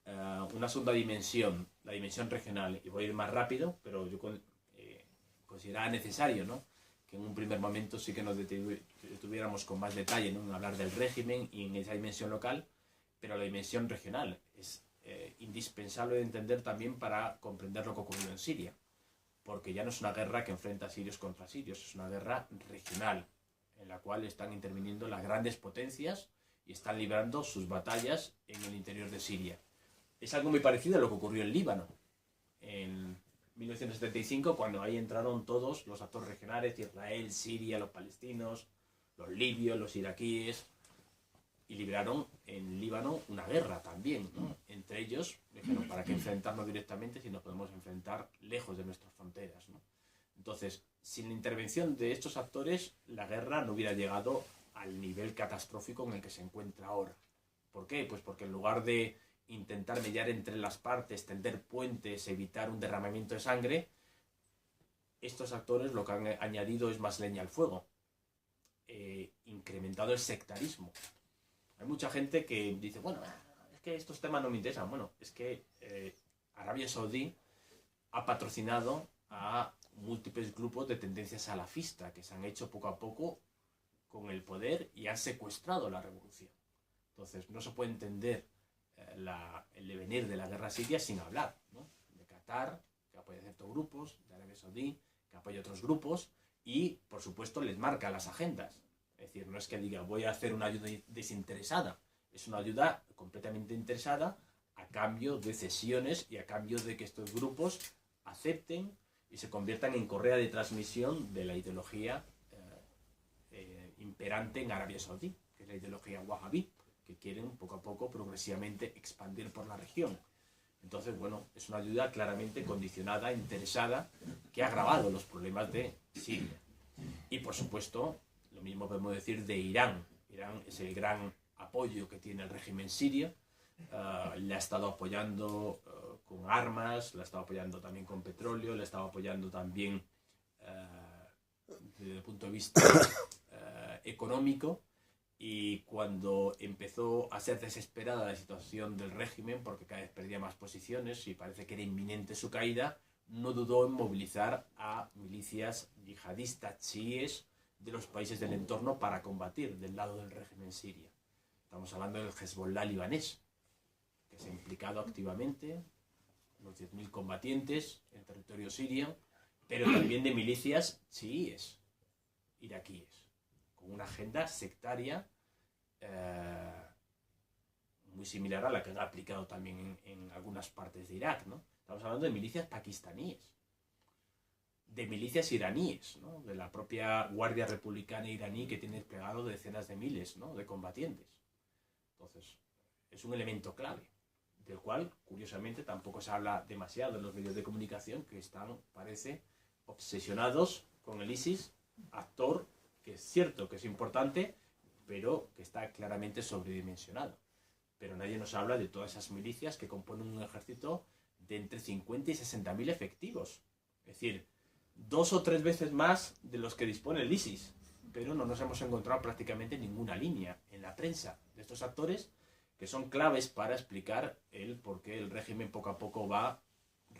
una segunda dimensión, la dimensión regional, y voy a ir más rápido, pero yo consideraba necesario, ¿no? Que en un primer momento sí que nos detuviéramos con más detalle, ¿no? En hablar del régimen y en esa dimensión local, pero la dimensión regional es indispensable de entender también para comprender lo que ocurrió en Siria, porque ya no es una guerra que enfrenta sirios contra sirios, es una guerra regional, en la cual están interviniendo las grandes potencias y están librando sus batallas en el interior de Siria. Es algo muy parecido a lo que ocurrió en Líbano, en 1975, cuando ahí entraron todos los actores regionales, Israel, Siria, los palestinos, los libios, los iraquíes, y libraron en Líbano una guerra también, ¿no? Entre ellos, dijeron, ¿para qué enfrentarnos directamente si nos podemos enfrentar lejos de nuestras fronteras, ¿no? Entonces, sin la intervención de estos actores, la guerra no hubiera llegado al nivel catastrófico en el que se encuentra ahora. ¿Por qué? Pues porque en lugar de intentar mediar entre las partes, tender puentes, evitar un derramamiento de sangre, estos actores lo que han añadido es más leña al fuego, incrementado el sectarismo. Hay mucha gente que dice, bueno, es que estos temas no me interesan. Bueno, es que Arabia Saudí ha patrocinado a múltiples grupos de tendencia salafista que se han hecho poco a poco con el poder y han secuestrado la revolución. Entonces, no se puede entender el devenir de la guerra siria sin hablar, ¿no? De Qatar, que apoya ciertos grupos, de Arabia Saudí, que apoya otros grupos, y, por supuesto, les marca las agendas. Es decir, no es que diga voy a hacer una ayuda desinteresada, es una ayuda completamente interesada a cambio de cesiones y a cambio de que estos grupos acepten y se conviertan en correa de transmisión de la ideología imperante en Arabia Saudí, que es la ideología wahhabí, que quieren poco a poco, progresivamente, expandir por la región. Entonces, bueno, es una ayuda claramente condicionada, interesada, que ha agravado los problemas de Siria. Y, por supuesto, lo mismo podemos decir de Irán. Irán es el gran apoyo que tiene el régimen sirio. Le ha estado apoyando con armas, le ha estado apoyando también con petróleo, le ha estado apoyando también desde el punto de vista económico. Y cuando empezó a ser desesperada la situación del régimen, porque cada vez perdía más posiciones y parece que era inminente su caída, no dudó en movilizar a milicias yihadistas chiíes de los países del entorno para combatir del lado del régimen sirio. Estamos hablando del Hezbollah libanés, que se ha implicado activamente, unos 10.000 combatientes en territorio sirio, pero también de milicias chiíes, iraquíes, con una agenda sectaria muy similar a la que han aplicado también en algunas partes de Irak, ¿no? Estamos hablando de milicias pakistaníes, de milicias iraníes, ¿no? De la propia Guardia Republicana iraní, que tiene desplegado decenas de miles, ¿no? De combatientes. Entonces, es un elemento clave, del cual, curiosamente, tampoco se habla demasiado en los medios de comunicación, que están, parece, obsesionados con el ISIS, actor que es cierto que es importante, pero que está claramente sobredimensionado. Pero nadie nos habla de todas esas milicias que componen un ejército de entre 50 y 60.000 efectivos. Es decir, 2 o 3 veces más de los que dispone el ISIS. Pero no nos hemos encontrado prácticamente ninguna línea en la prensa de estos actores que son claves para explicar el por qué el régimen poco a poco va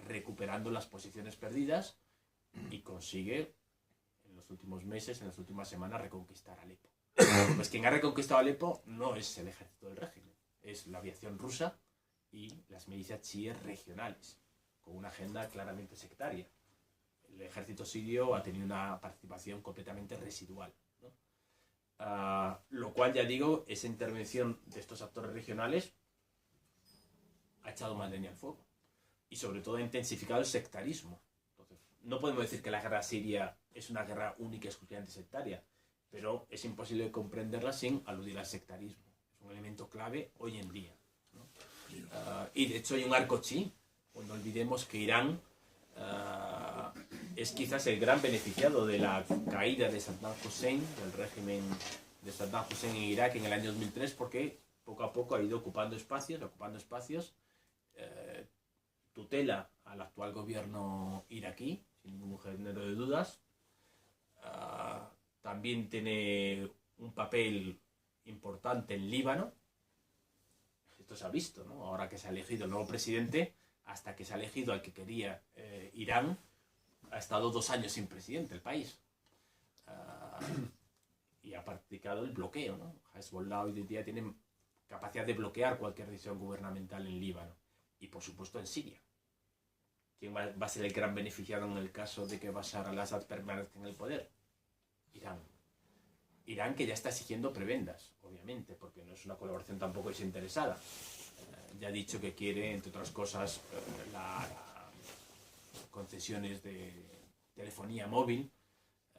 recuperando las posiciones perdidas y consigue en los últimos meses, en las últimas semanas, reconquistar Alepo. Pues quien ha reconquistado Alepo no es el ejército del régimen, es la aviación rusa y las milicias chiíes regionales, con una agenda claramente sectaria. El ejército sirio ha tenido una participación completamente residual, ¿no? Lo cual, ya digo, esa intervención de estos actores regionales ha echado más leña al fuego y sobre todo ha intensificado el sectarismo. Entonces, no podemos decir que la guerra siria es una guerra única y exclusivamente sectaria, pero es imposible comprenderla sin aludir al sectarismo. Es un elemento clave hoy en día, ¿no? Y de hecho hay un arco chií. Pues no olvidemos que Irán es quizás el gran beneficiado de la caída de Saddam Hussein, del régimen de Saddam Hussein en Irak en el año 2003, porque poco a poco ha ido ocupando espacios, tutela al actual gobierno iraquí, sin ningún género de dudas. También tiene un papel importante en Líbano. Esto se ha visto, ¿no? Ahora que se ha elegido el nuevo presidente, hasta que se ha elegido al que quería Irán, ha estado 2 años sin presidente el país. Y ha practicado el bloqueo, ¿no? Hezbollah hoy en día tiene capacidad de bloquear cualquier decisión gubernamental en Líbano. Y por supuesto en Siria. ¿Quién va a ser el gran beneficiado en el caso de que Bashar al-Assad permanezca en el poder? Irán. Irán, que ya está exigiendo prebendas, obviamente, porque no es una colaboración tampoco desinteresada. Ya ha dicho que quiere, entre otras cosas, las concesiones de telefonía móvil.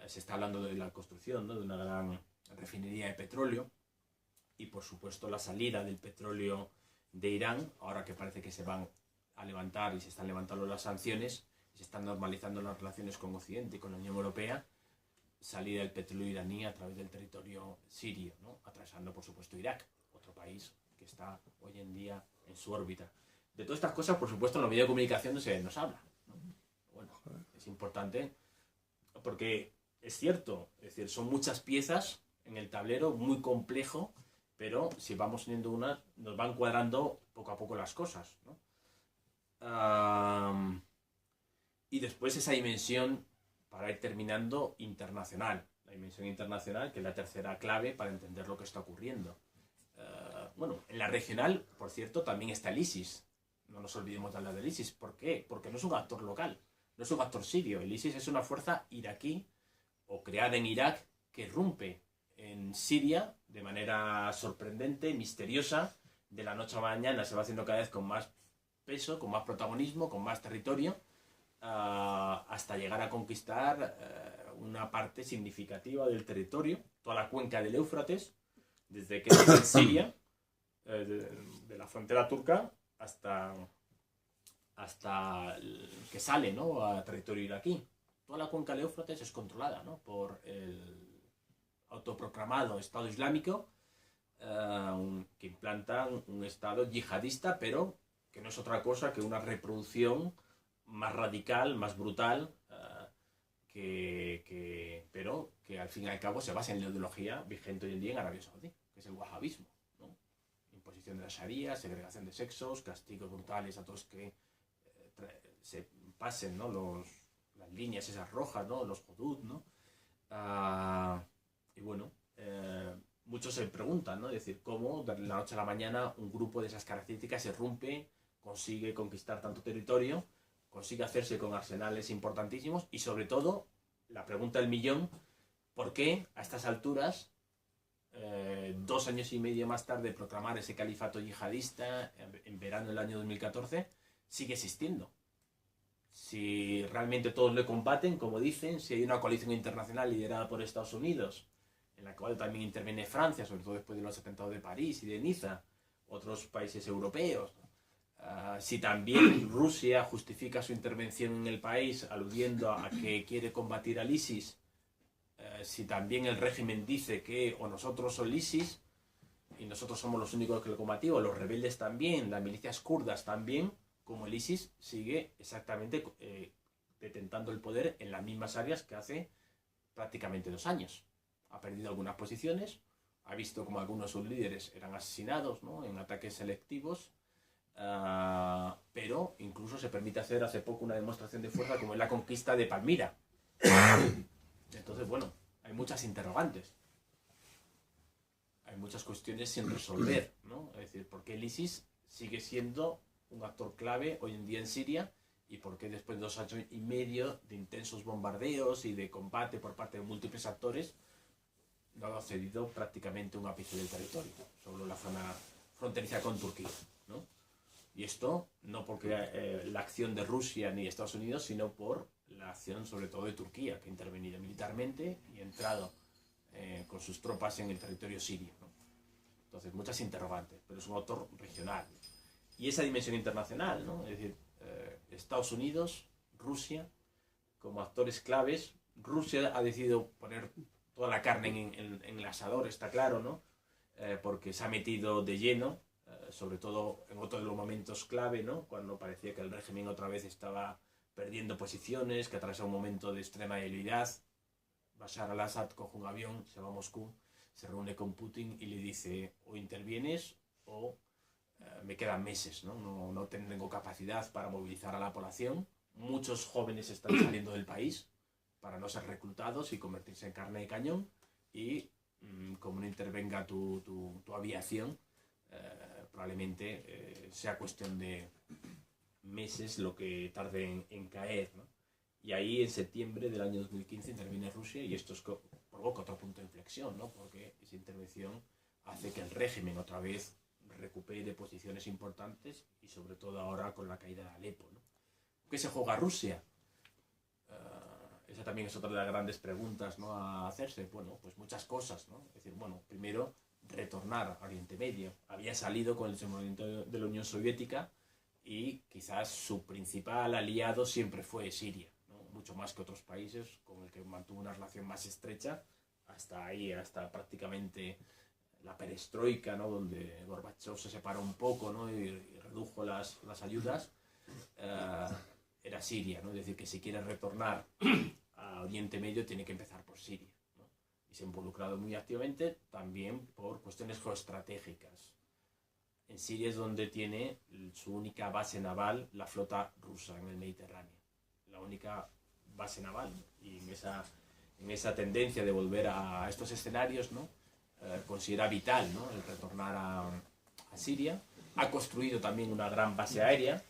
Se está hablando de la construcción, ¿no?, de una gran refinería de petróleo. Y, por supuesto, la salida del petróleo de Irán, ahora que parece que se van a levantar y se están levantando las sanciones, y se están normalizando las relaciones con Occidente y con la Unión Europea, salida del petróleo iraní a través del territorio sirio, ¿no?, atravesando, por supuesto, Irak, otro país que está hoy en día en su órbita. De todas estas cosas, por supuesto, en los medios de comunicación no se nos habla, ¿no? Bueno, es importante porque es cierto, es decir, son muchas piezas en el tablero, muy complejo, pero si vamos uniendo unas, nos van cuadrando poco a poco las cosas, ¿no? Y después esa dimensión, para ir terminando, internacional. La dimensión internacional, que es la tercera clave para entender lo que está ocurriendo. Bueno, en la regional, por cierto, también está el ISIS. No nos olvidemos de hablar del ISIS. ¿Por qué? Porque no es un actor local, no es un actor sirio. El ISIS es una fuerza iraquí o creada en Irak que irrumpe en Siria de manera sorprendente, misteriosa. De la noche a la mañana se va haciendo cada vez con más peso, con más protagonismo, con más territorio, hasta llegar a conquistar una parte significativa del territorio, toda la cuenca del Éufrates, desde que es en Siria, de la frontera turca, hasta que sale, ¿no?, a territorio iraquí. Toda la cuenca del Éufrates es controlada, ¿no?, por el autoproclamado Estado Islámico, que implantan un Estado yihadista, pero que no es otra cosa que una reproducción más radical, más brutal, pero que al fin y al cabo se basa en la ideología vigente hoy en día en Arabia Saudí, que es el wahabismo, ¿no? Imposición de la sharia, segregación de sexos, castigos brutales a todos que se pasen, ¿no?, las líneas esas rojas, ¿no?, los hudud, ¿no? Y bueno, muchos se preguntan, ¿no?, es decir, cómo de la noche a la mañana un grupo de esas características se rompe, consigue conquistar tanto territorio, consigue hacerse con arsenales importantísimos y, sobre todo, la pregunta del millón: ¿por qué a estas alturas, 2 años y medio más tarde de proclamar ese califato yihadista en verano del año 2014, sigue existiendo? Si realmente todos le combaten, como dicen, si hay una coalición internacional liderada por Estados Unidos, en la cual también interviene Francia, sobre todo después de los atentados de París y de Niza, otros países europeos, ¿no? Si también Rusia justifica su intervención en el país aludiendo a que quiere combatir al ISIS, si también el régimen dice que o nosotros somos el ISIS y nosotros somos los únicos que lo combatimos, los rebeldes también, las milicias kurdas también, como el ISIS sigue exactamente detentando el poder en las mismas áreas que hace prácticamente 2 años. Ha perdido algunas posiciones, ha visto como algunos de sus líderes eran asesinados, ¿no?, en ataques selectivos, pero incluso se permite hacer hace poco una demostración de fuerza como es la conquista de Palmira, Entonces, bueno, hay muchas interrogantes. Hay muchas cuestiones sin resolver, ¿no? Es decir, ¿por qué el ISIS sigue siendo un actor clave hoy en día en Siria? ¿Y por qué después de 2 años y medio de intensos bombardeos y de combate por parte de múltiples actores no ha cedido prácticamente un ápice del territorio, solo la zona fronteriza con Turquía, ¿no? Y esto no porque la acción de Rusia ni Estados Unidos, sino por la acción sobre todo de Turquía, que ha intervenido militarmente y ha entrado con sus tropas en el territorio sirio, ¿no? Entonces, muchas interrogantes, pero es un autor regional. Y esa dimensión internacional, ¿no? Es decir, Estados Unidos, Rusia, como actores claves. Rusia ha decidido poner toda la carne en el asador, está claro, ¿no? Porque se ha metido de lleno, sobre todo en otro de los momentos clave, ¿no? Cuando parecía que el régimen otra vez estaba perdiendo posiciones, que atravesaba un momento de extrema debilidad. Bashar al-Assad coge un avión, se va a Moscú, se reúne con Putin y le dice: o intervienes o me quedan meses, ¿no? No tengo capacidad para movilizar a la población. Muchos jóvenes están saliendo del país para no ser reclutados y convertirse en carne de cañón, y como no intervenga tu aviación, probablemente sea cuestión de meses lo que tarde en caer, ¿no? Y ahí en septiembre del año 2015 interviene Rusia, y esto provoca otro punto de inflexión, ¿no? Porque esa intervención hace que el régimen otra vez recupere posiciones importantes, y sobre todo ahora con la caída de Alepo, ¿no? ¿Qué se juega Rusia? Esa también es otra de las grandes preguntas, ¿no?, a hacerse. Bueno, pues muchas cosas, ¿no? Es decir, bueno, primero, retornar a Oriente Medio. Había salido con el desmembramiento de la Unión Soviética, y quizás su principal aliado siempre fue Siria, ¿no? Mucho más que otros países con el que mantuvo una relación más estrecha, hasta ahí, hasta prácticamente la perestroika, ¿no?, donde Gorbachev se separó un poco, ¿no?, y redujo las ayudas. Era Siria, ¿no? Es decir, que si quiere retornar a Oriente Medio tiene que empezar por Siria, ¿no? Y se ha involucrado muy activamente también por cuestiones geoestratégicas. En Siria es donde tiene su única base naval la flota rusa en el Mediterráneo, la única base naval, y en esa tendencia de volver a estos escenarios, ¿no?, considera vital, ¿no?, el retornar a Siria. Ha construido también una gran base aérea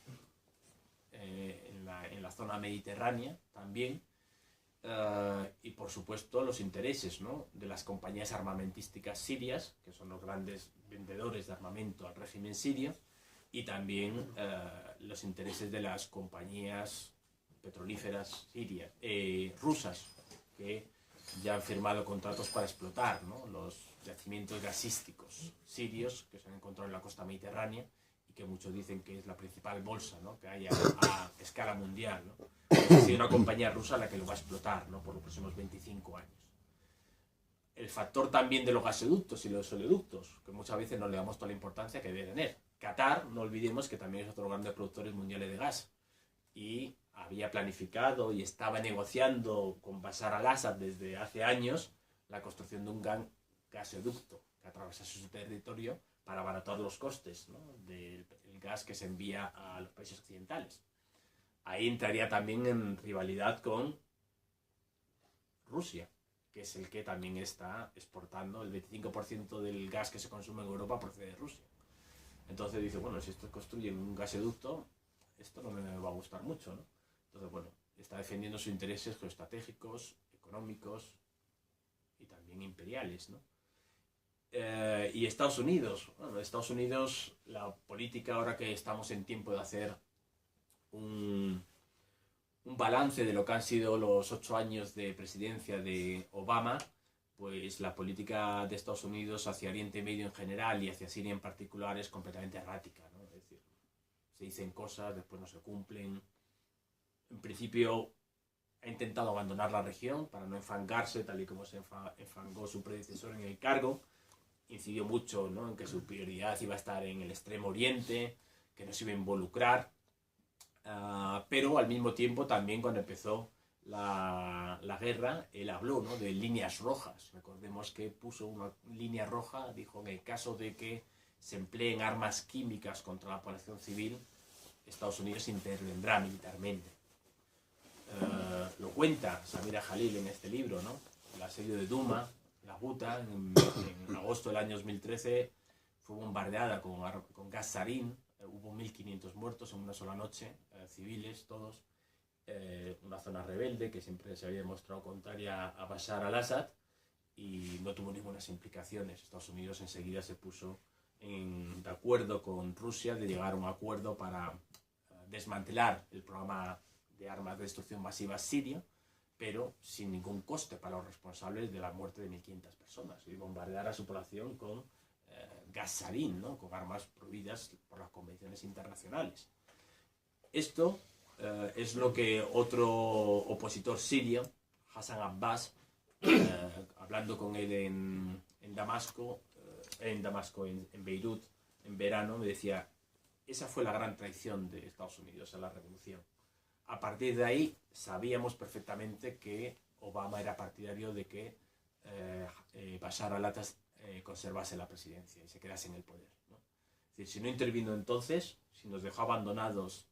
en la zona mediterránea también, y por supuesto los intereses, ¿no?, de las compañías armamentísticas sirias, que son los grandes vendedores de armamento al régimen sirio, y también los intereses de las compañías petrolíferas rusas, que ya han firmado contratos para explotar, ¿no?, los yacimientos gasísticos sirios que se han encontrado en la costa mediterránea, y que muchos dicen que es la principal bolsa, ¿no?, que hay a escala mundial, ¿no? Es una compañía rusa la que lo va a explotar, ¿no?, por los próximos 25 años. El factor también de los gasoductos y los oleoductos, que muchas veces no le damos toda la importancia que debe tener. Qatar, no olvidemos que también es otro grande productor mundial de gas, y había planificado y estaba negociando con Bashar al-Assad desde hace años la construcción de un gran gasoducto que atravesase su territorio para abaratar los costes, ¿no?, del gas que se envía a los países occidentales. Ahí entraría también en rivalidad con Rusia, que es el que también está exportando el 25% del gas que se consume en Europa procede de Rusia. Entonces dice, bueno, si esto construye un gasoducto, esto no me va a gustar mucho, ¿no? Entonces, bueno, está defendiendo sus intereses geoestratégicos, económicos y también imperiales, ¿no? Y Estados Unidos, bueno, Estados Unidos, la política, ahora que estamos en tiempo de hacer un balance de lo que han sido los 8 años de presidencia de Obama, pues la política de Estados Unidos hacia Oriente Medio en general y hacia Siria en particular es completamente errática, ¿no? Es decir, se dicen cosas, después no se cumplen. En principio ha intentado abandonar la región para no enfangarse, tal y como se enfangó su predecesor en el cargo. Incidió mucho, ¿no?, en que su prioridad iba a estar en el Extremo Oriente, que no se iba a involucrar. Pero al mismo tiempo también, cuando empezó la guerra, él habló, ¿no?, de líneas rojas. Recordemos que puso una línea roja, dijo: en el caso de que se empleen armas químicas contra la población civil, Estados Unidos intervendrá militarmente. lo cuenta Samira Jalil en este libro, ¿no? El asedio de Duma, la Guta, en agosto del año 2013 fue bombardeada con gas sarín, hubo 1.500 muertos en una sola noche, civiles todos, una zona rebelde que siempre se había demostrado contraria a Bashar al-Assad y no tuvo ninguna implicaciones. Estados Unidos enseguida se puso de acuerdo con Rusia de llegar a un acuerdo para desmantelar el programa de armas de destrucción masiva sirio, pero sin ningún coste para los responsables de la muerte de 1.500 personas y bombardear a su población con gas sarín, ¿no? Con armas prohibidas por las convenciones internacionales. Esto es lo que otro opositor sirio, Hassan Abbas, hablando con él en Damasco, en Beirut, en verano, me decía, esa fue la gran traición de Estados Unidos a la revolución. A partir de ahí sabíamos perfectamente que Obama era partidario de que Bashar al-Assad conservase la presidencia y se quedase en el poder, ¿no? Es decir, si no intervino entonces, si nos dejó abandonados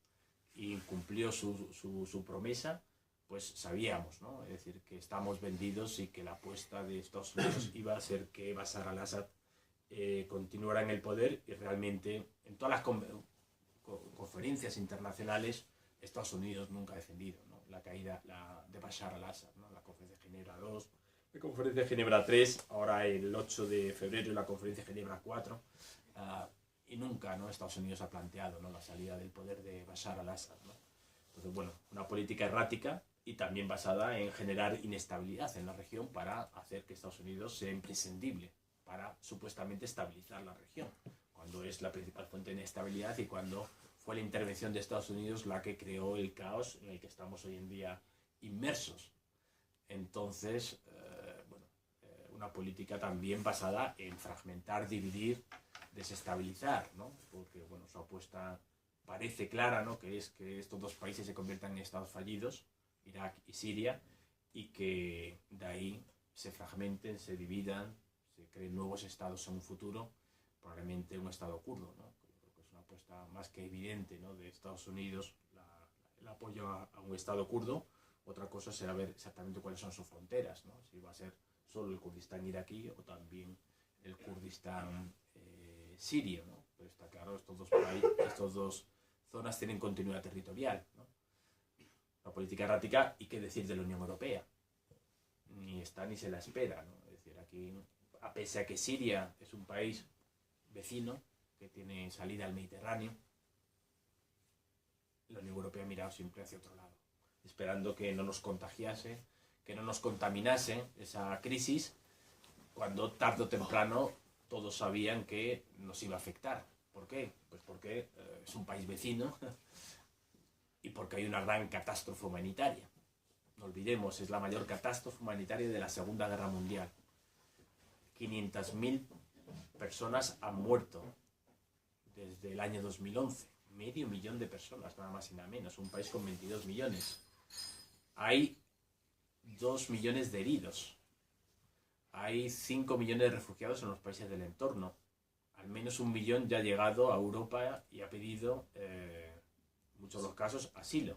y cumplió su promesa, pues sabíamos, ¿no? Es decir, que estábamos vendidos y que la apuesta de Estados Unidos iba a ser que Bashar al-Assad continuara en el poder y realmente en todas las conferencias internacionales Estados Unidos nunca ha defendido, ¿no? La caída de Bashar al-Assad, ¿no? La conferencia de Ginebra 2, la conferencia de Ginebra 3, ahora el 8 de febrero la conferencia de Ginebra 4, y nunca, ¿no? Estados Unidos ha planteado, ¿no? La salida del poder de Bashar al-Assad, ¿no? Entonces, bueno, una política errática y también basada en generar inestabilidad en la región para hacer que Estados Unidos sea imprescindible para supuestamente estabilizar la región, cuando es la principal fuente de inestabilidad y cuando fue la intervención de Estados Unidos la que creó el caos en el que estamos hoy en día inmersos. Entonces, una política también basada en fragmentar, dividir, desestabilizar, ¿no? Porque, bueno, su apuesta parece clara, ¿no? Que es que estos dos países se conviertan en estados fallidos, Irak y Siria, y que de ahí se fragmenten, se dividan, se creen nuevos estados en un futuro, probablemente un estado kurdo, ¿no? Creo que es una apuesta más que evidente, ¿no? De Estados Unidos, el apoyo a un estado kurdo. Otra cosa será ver exactamente cuáles son sus fronteras, ¿no? Si va a ser solo el Kurdistán iraquí o también el Kurdistán sirio, ¿no? Pero está claro, estos dos zonas tienen continuidad territorial, ¿no? La política errática, y qué decir de la Unión Europea, ni está ni se la espera, ¿no? Es decir, aquí, a pesar de que Siria es un país vecino que tiene salida al Mediterráneo, la Unión Europea ha mirado siempre hacia otro lado, esperando que no nos contagiase, que no nos contaminase esa crisis, cuando tarde o temprano todos sabían que nos iba a afectar. ¿Por qué? Pues porque es un país vecino y porque hay una gran catástrofe humanitaria. No olvidemos, es la mayor catástrofe humanitaria de la Segunda Guerra Mundial. 500.000 personas han muerto desde el año 2011. Medio millón de personas, nada más y nada menos. Un país con 22 millones. Hay 2 millones de heridos. Hay 5 millones de refugiados en los países del entorno. Al menos 1 millón ya ha llegado a Europa y ha pedido, en muchos de los casos, asilo.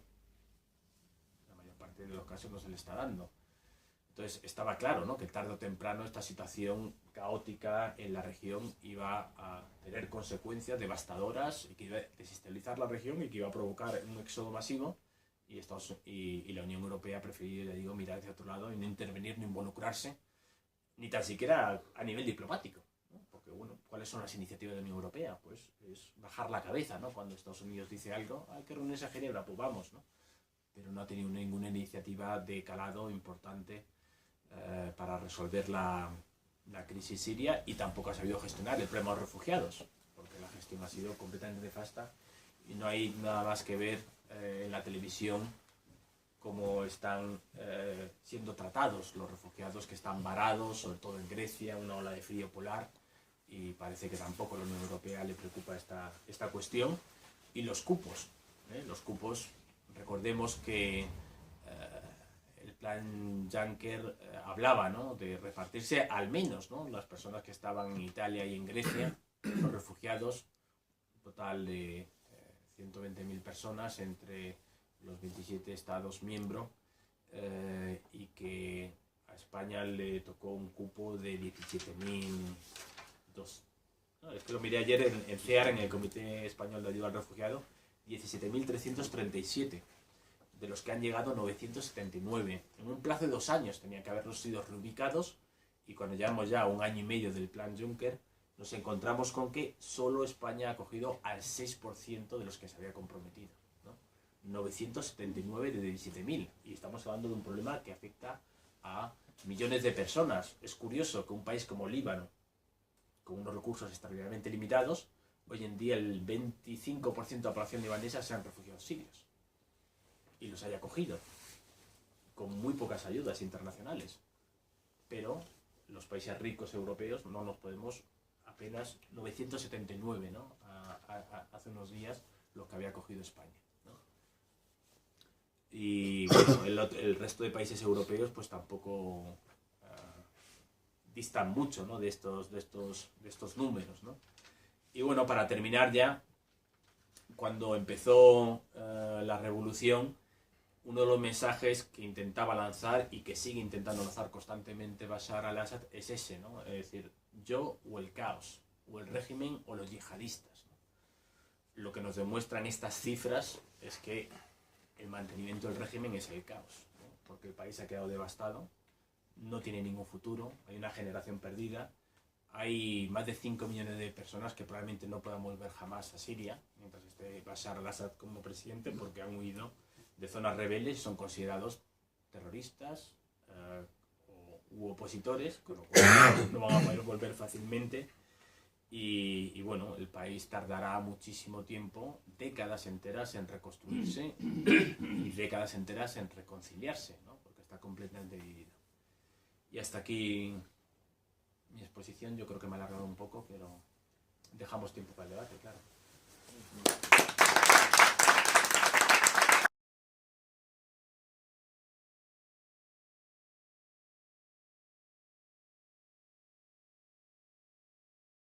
La mayor parte de los casos no se le está dando. Entonces estaba claro, ¿no? Que tarde o temprano esta situación caótica en la región iba a tener consecuencias devastadoras y que iba a desestabilizar la región y que iba a provocar un éxodo masivo. Y la Unión Europea ha preferido, ya digo, mirar hacia otro lado y no intervenir, no involucrarse, ni tan siquiera a nivel diplomático, ¿no? Porque, bueno, ¿cuáles son las iniciativas de la Unión Europea? Pues es bajar la cabeza, ¿no? Cuando Estados Unidos dice algo, hay que reunirse a Ginebra, pues vamos, ¿no? Pero no ha tenido ninguna iniciativa de calado importante para resolver la crisis siria, y tampoco ha sabido gestionar el problema de los refugiados, porque la gestión ha sido completamente nefasta y no hay nada más que ver en la televisión cómo están siendo tratados los refugiados que están varados, sobre todo en Grecia, una ola de frío polar, y parece que tampoco a la Unión Europea le preocupa esta cuestión. Y los cupos, recordemos que el plan Juncker hablaba, ¿no? De repartirse al menos, ¿no? Las personas que estaban en Italia y en Grecia, los refugiados, un total de 120.000 personas entre los 27 Estados miembros, y que a España le tocó un cupo de 17.002. No, es que lo miré ayer en CEAR, en el Comité Español de Ayuda al Refugiado, 17.337, de los que han llegado 979. En un plazo de 2 años tenían que haberlos sido reubicados, y cuando llevamos ya 1 año y medio del plan Juncker, nos encontramos con que solo España ha acogido al 6% de los que se había comprometido, ¿no? 979 de 17.000, y estamos hablando de un problema que afecta a millones de personas. Es curioso que un país como Líbano, con unos recursos extraordinariamente limitados, hoy en día el 25% de la población libanesa sean refugiados sirios, y los haya acogido, con muy pocas ayudas internacionales. Pero los países ricos europeos no nos podemos, apenas 979, ¿no? Hace unos días lo que había acogido España, ¿no? Y bueno, el resto de países europeos pues tampoco distan mucho, ¿no? de estos números, ¿no? Y bueno, para terminar ya, cuando empezó la revolución, uno de los mensajes que intentaba lanzar y que sigue intentando lanzar constantemente Bashar al-Assad es ese, ¿no? Es decir, yo o el caos, o el régimen o los yihadistas, ¿no? Lo que nos demuestran estas cifras es que el mantenimiento del régimen es el caos, ¿no? Porque el país ha quedado devastado, no tiene ningún futuro, hay una generación perdida, hay más de 5 millones de personas que probablemente no puedan volver jamás a Siria mientras esté Bashar al-Assad como presidente, porque han huido de zonas rebeldes y son considerados terroristas u opositores, con lo cual no van a poder volver fácilmente. Y bueno, el país tardará muchísimo tiempo, décadas enteras en reconstruirse y décadas enteras en reconciliarse, ¿no? Porque está completamente dividido. Y hasta aquí mi exposición. Yo creo que me he alargado un poco, pero dejamos tiempo para el debate, claro.